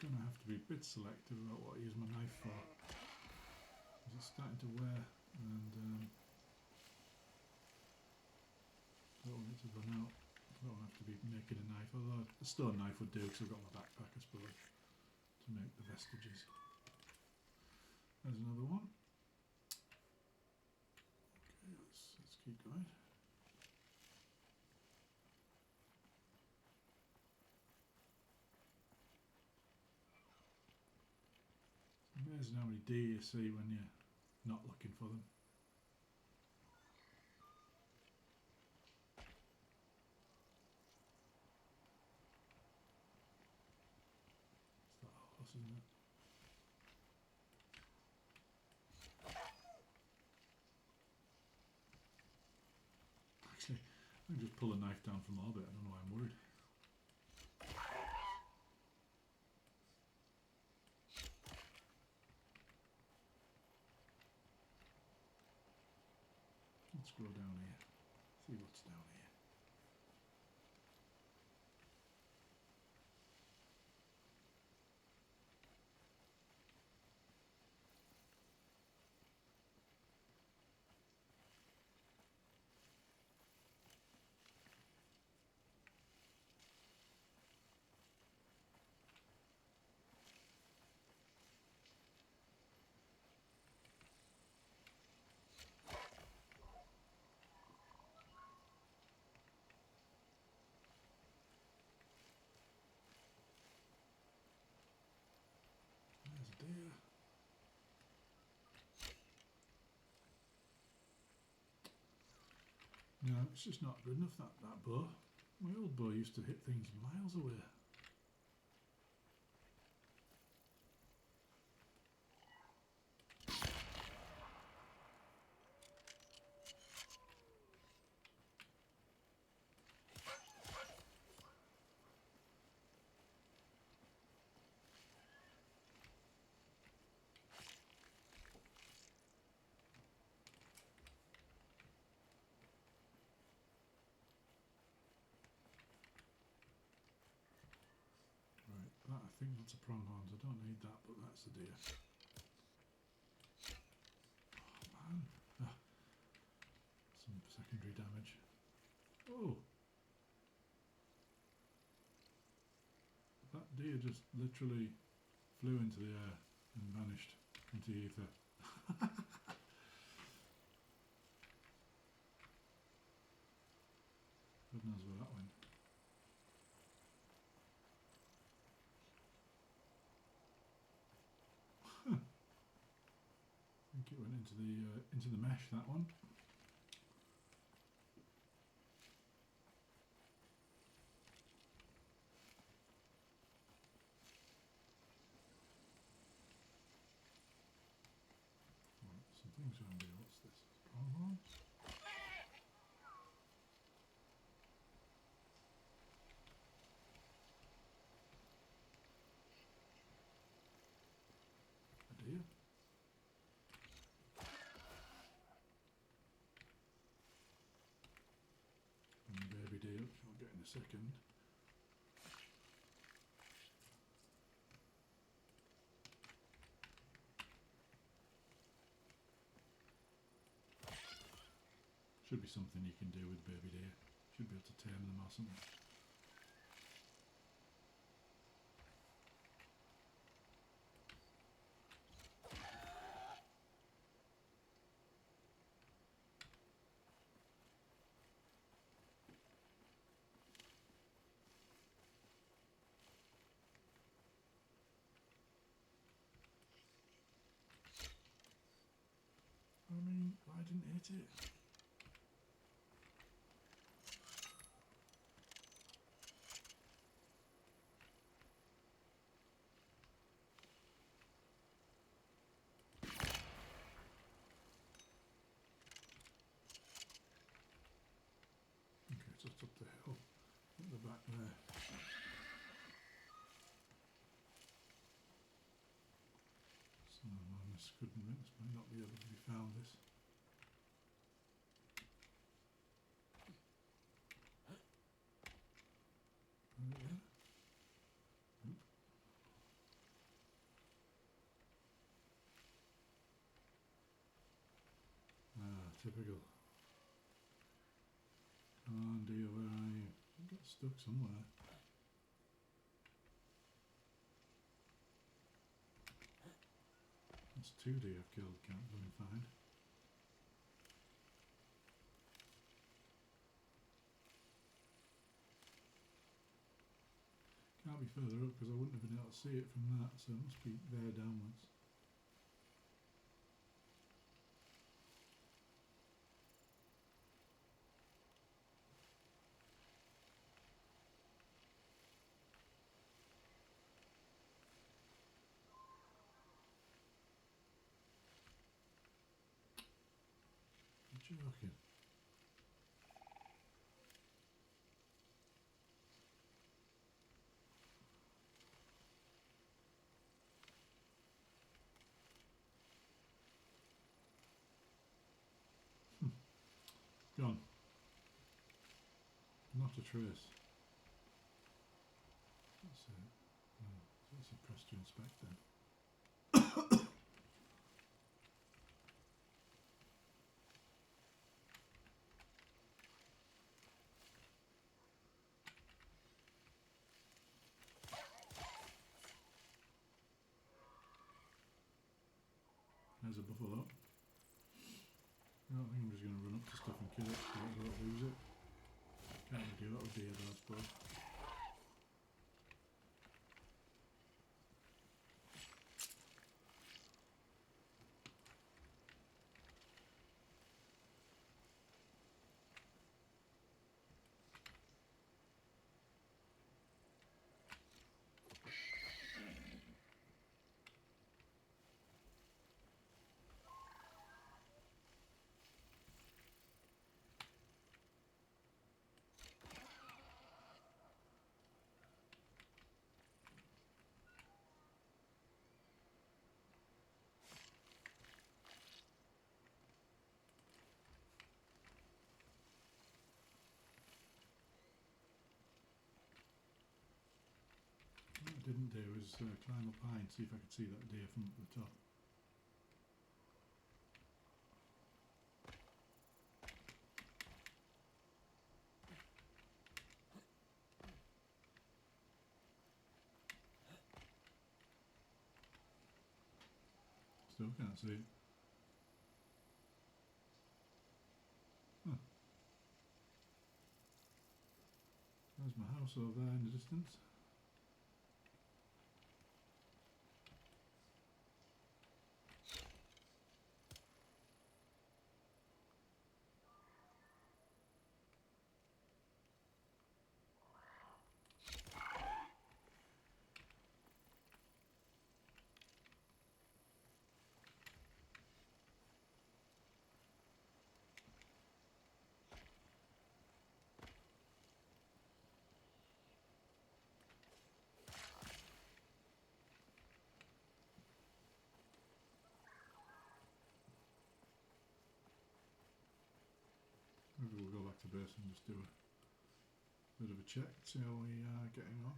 [SPEAKER 1] Gonna have to be a bit selective about what I use my knife for. It's starting to wear and don't want it to run out. I don't have to be making a knife, although a stone knife would do because I've got my backpack, I suppose, to make the vestiges. There's another one. Okay, let's keep going. It's amazing how many deer you see when you're not looking for them. It's that horse, isn't it? Actually, I can just pull a knife down from orbit. I don't know why I'm worried. Let's go down here. See what's down here. There's a deer. No, it's just not good enough, that bow. My old bow used to hit things miles away. Right, that I think that's a pronghorns. I don't need that, but that's a deer. Oh man, some secondary damage. Oh, that deer just literally flew into the air and vanished into ether. God knows where that went. I think it went into the mesh, that one. Right, some things around here. What's this? Pronghorns? A deer? And a baby deer, which I'll get in a second. Should be something you can do with baby deer. Should be able to tame them or something. I mean, I didn't hit it. this might not be able to be found. This. Typical. Come on, dear, where are you? You got stuck somewhere. That's 2 deer I've killed, can't really find. Can't be further up because I wouldn't have been able to see it from that, so it must be there downwards. You're joking. Gone. Not a trace. That's it. Oh, that's a press to inspect then. There's a buffalo. I don't think I'm just going to run up to stuff and kill it, so I don't lose it. Can't really do that with deer though, I suppose. What I didn't do was climb up high and see if I could see that deer from up the top. Still can't see it. Huh. There's my house over there in the distance. Maybe we'll go back to base and just do a bit of a check, see how we are getting on.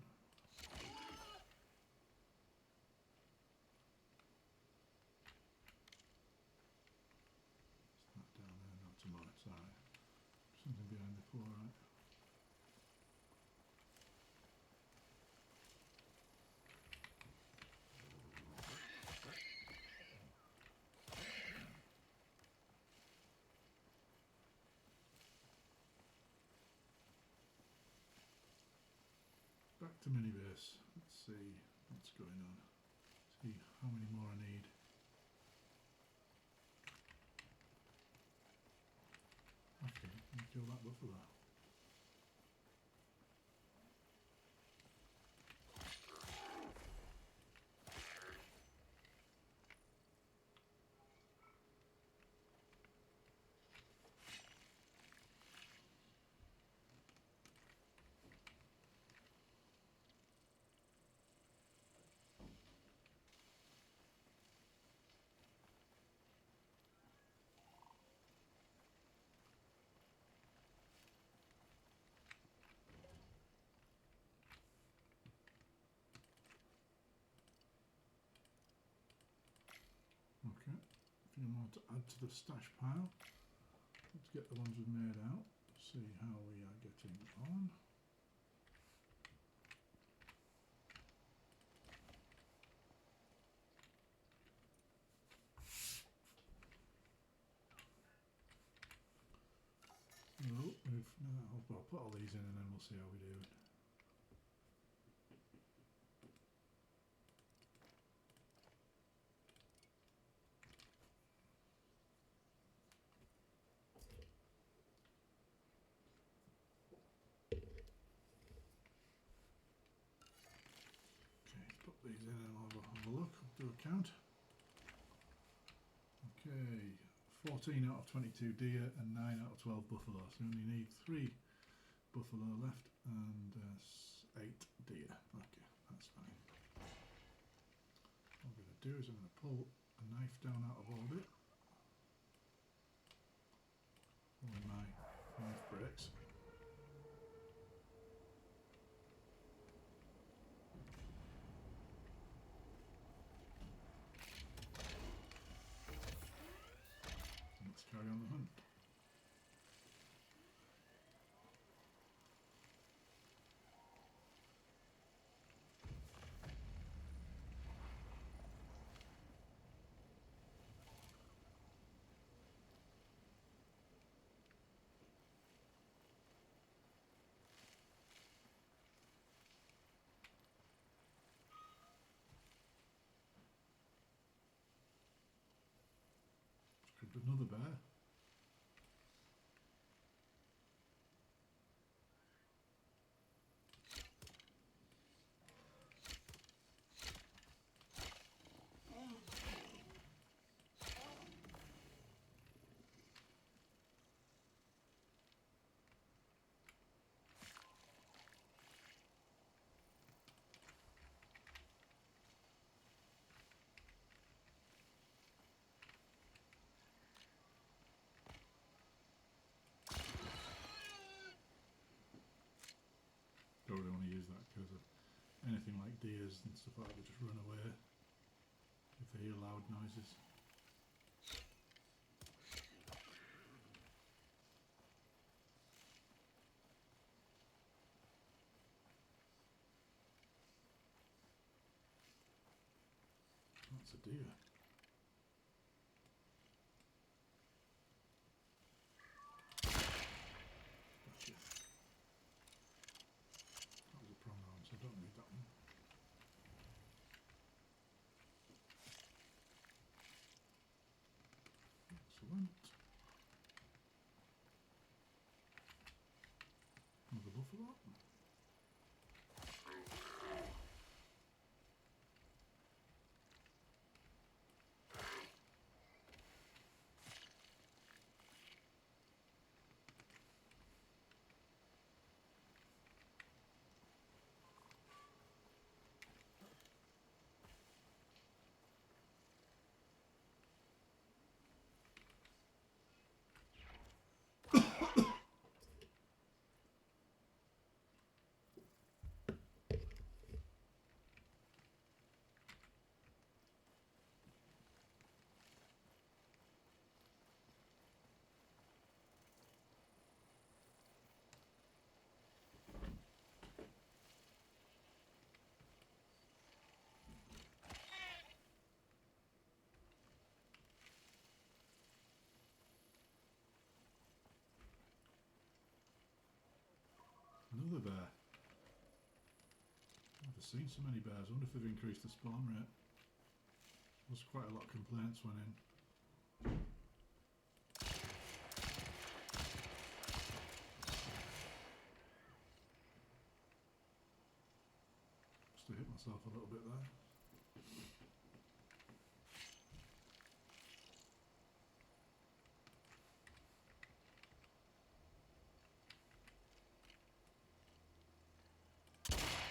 [SPEAKER 1] It's not down there, not tomorrow, it's alright. Something behind the floor, right? Back to mini base. Let's see what's going on. See how many more I need. Okay, let me kill that buffalo. Plenty more to add to the stash pile. Let's get the ones we've made out. See how we are getting on. No, I'll put all these in and then we'll see how we do. Put these in and I'll have a look, do a count. Okay, 14 out of 22 deer and 9 out of 12 buffalo. So we only need 3 buffalo left and 8 deer. Okay, that's fine. What I'm going to do is I'm going to pull a knife down out of orbit. Pulling my knife breaks. Let's carry on the hunt. Could be another bear. Don't really want to use that because of anything like deers and stuff like that, they just run away if they hear loud noises. That's a deer. Gotcha. That was a prong arm, so I don't need that one. Excellent. Another buffalo. Another bear. I've never seen so many bears. I wonder if they've increased the spawn rate. There was quite a lot of complaints went in. Just to hit myself a little bit there.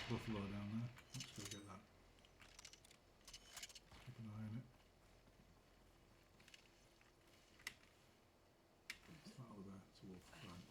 [SPEAKER 1] Buffalo down there. Let's go get that. Keep an eye on it. What's that over there? It's a wolf. Fine.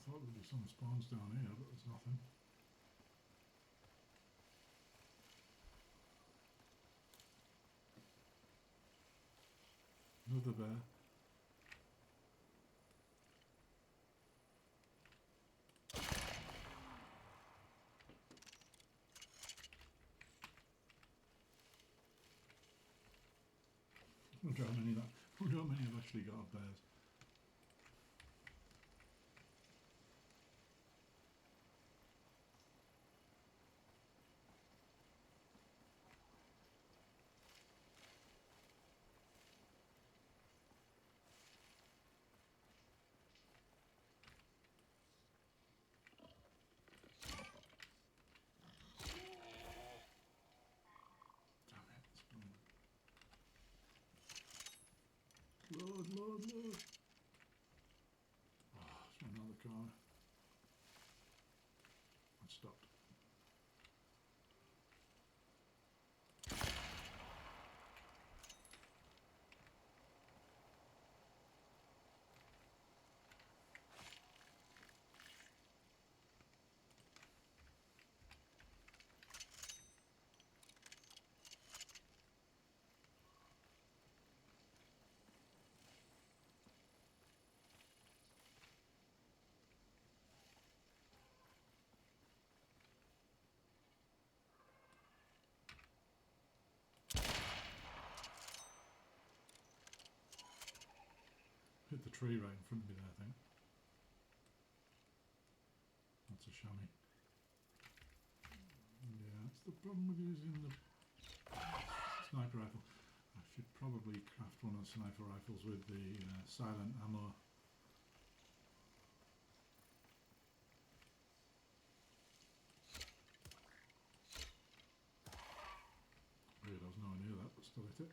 [SPEAKER 1] thought there'd be some spawns down here, but there's nothing. Another bear. I wonder how many have actually got of bears. Load. Oh, it's one around the corner. It stopped. Hit the tree right in front of me there, I think. That's a chamois. Yeah, that's the problem with using the sniper rifle. I should probably craft one of the sniper rifles with the silent ammo. Weird, I was nowhere near that, but still hit it.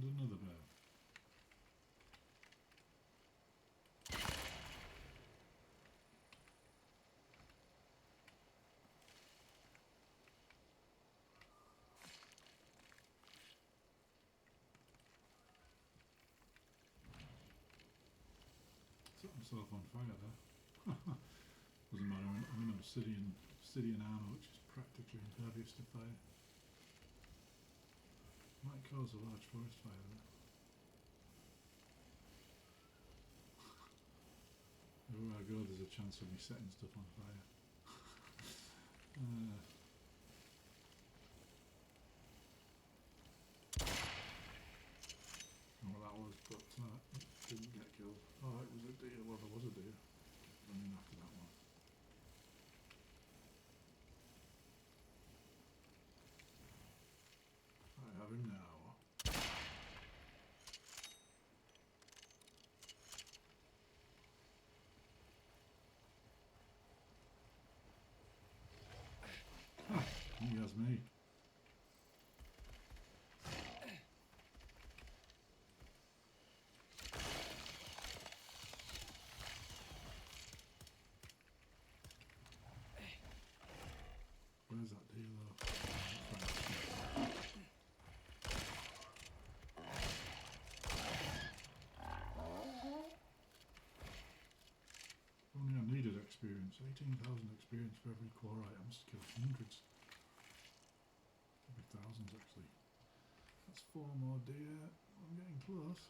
[SPEAKER 1] And another bear. Set myself on fire there. Doesn't matter, I'm in obsidian armour, which is practically impervious to fire. Might cause a large forest fire there. Everywhere I go there's a chance of me setting stuff on fire. I don't know what that was, but it didn't get killed. Oh, it was a deer. Well, there was a deer. Running after that one. I have him now. He has me. Where's that deer though? Only I needed experience. 18,000 experience for every core item. Just killed hundreds. Maybe thousands actually. That's 4 more deer. I'm getting close.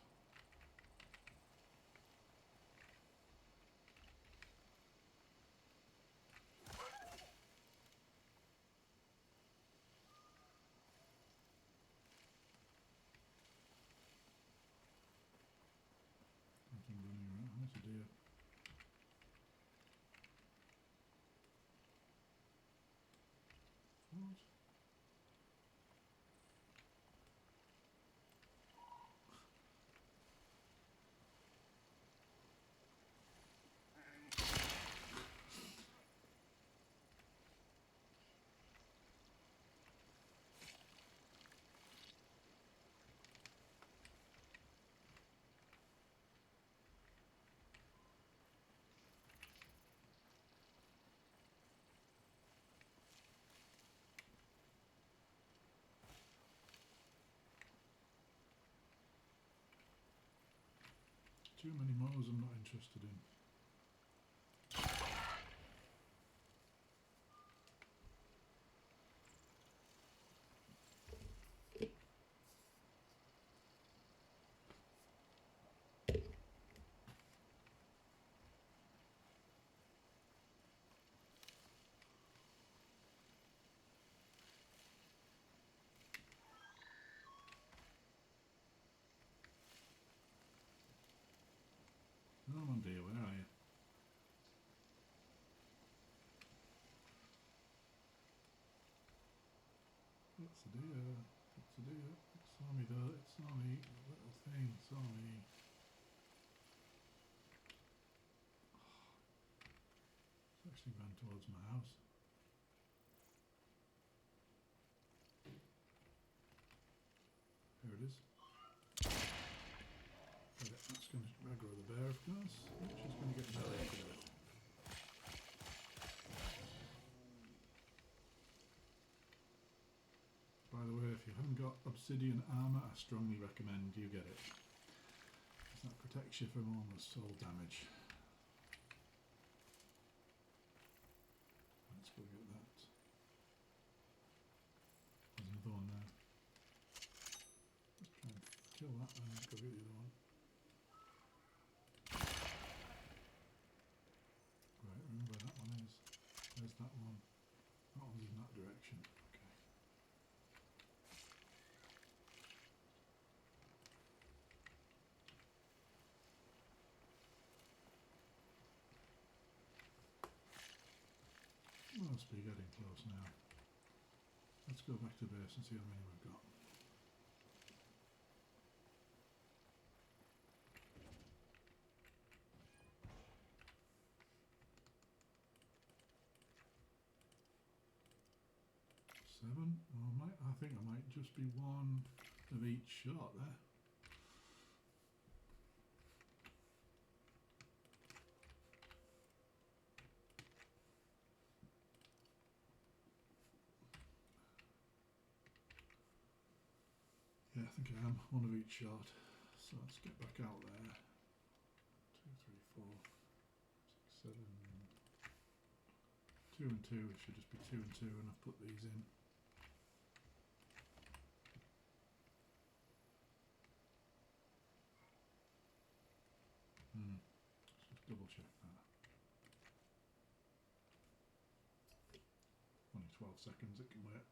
[SPEAKER 1] Something running around. That's a deer. What? Too many mows I'm not interested in. Come on, dear, where are you? It's a deer. It's a deer. It saw me though. It saw me. Little thing saw me. It's actually ran towards my house. Here it is. That's going to aggro the bear, of course. She's going to get belly up with it. By the way, if you haven't got obsidian armour, I strongly recommend you get it. Because that protects you from almost soul damage. Let's go get that. There's another one there. Let's try and kill that and go get the other one. Right, remember where that one is. There's that one. That one's in that direction. Okay. Must be getting close now. Let's go back to base and see how many we've got. Seven. Oh, I think I might just be one of each shot there. Yeah, I think I am. One of each shot. So let's get back out there. 2, 3, 4, 6, 7. 2 and 2. It should just be 2 and 2, and I've put these in. Let's just double check that. Only 12 seconds, it can wait.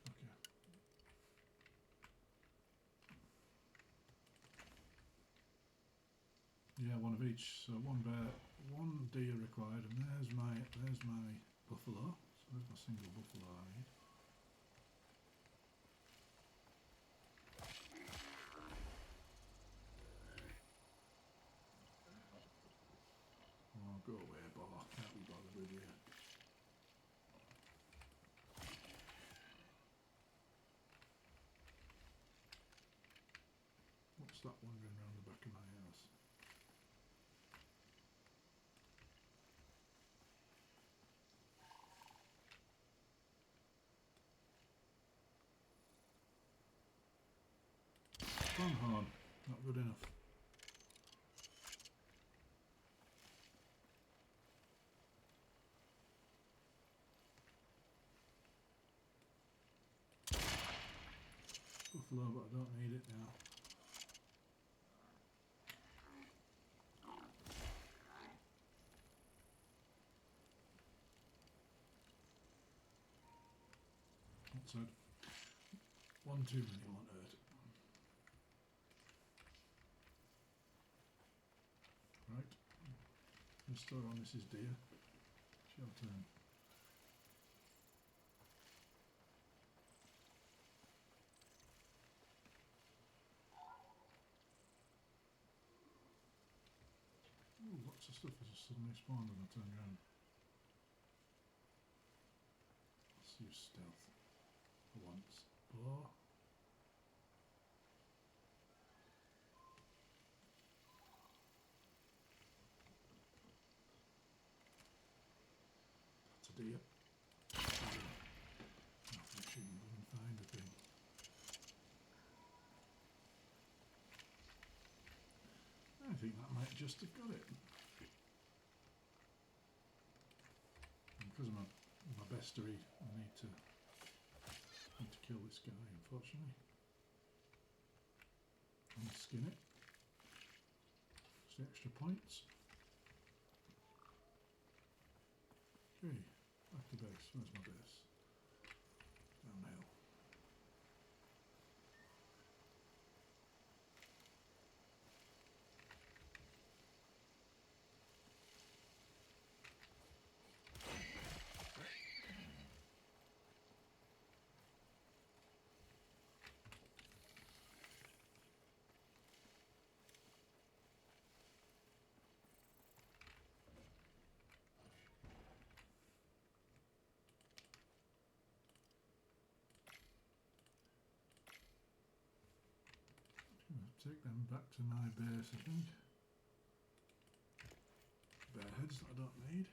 [SPEAKER 1] Okay. Yeah, one of each. So one bear, one deer required, and there's my buffalo. So there's my single buffalo I need. Oh, go away, boar. Can't be bothered with you. What's that wandering around the back of my house? Pronghorn. Not good enough. Buffalo, but I don't need it now. Outside. One too many won't hurt. Right. Let's throw on Mrs. Deer. It's your turn. Ooh, lots of stuff has just suddenly spawned when I turn around. Let's use stealth for once. Blow. deer. I'll actually go and find a thing. I think that might just have got it. And because of my bestiary, I need to kill this guy, unfortunately. And skin it. Just the extra points. Okay, back to base. Where's my base? Down the hill. Take them back to my base, I think. Bear heads that I don't need.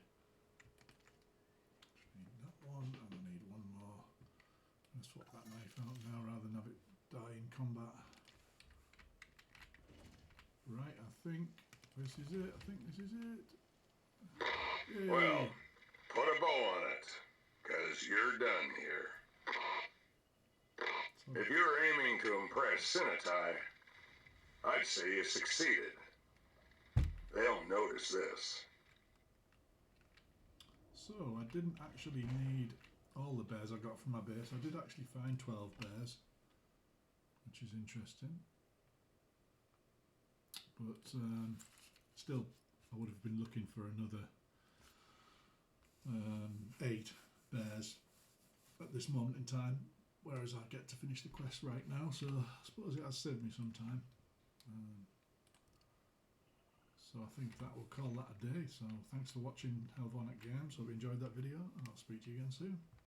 [SPEAKER 1] Just need that one, and I need one more. I'm going to swap that knife out now rather than have it die in combat. Right, I think this is it. I think this is it. Yay.
[SPEAKER 2] Well, put a bow on it, because you're done here.
[SPEAKER 1] So,
[SPEAKER 2] If you're aiming to impress Sinitai, I'd say you succeeded. They'll notice this.
[SPEAKER 1] so I didn't actually need all the bears I got from my base. I did actually find 12 bears, which is interesting. But still, I would have been looking for another 8 bears at this moment in time, whereas I get to finish the quest right now, so I suppose it has saved me some time. So I think that will call that a day. So thanks for watching Helvonet Games. Hope you enjoyed that video, and I'll speak to you again soon.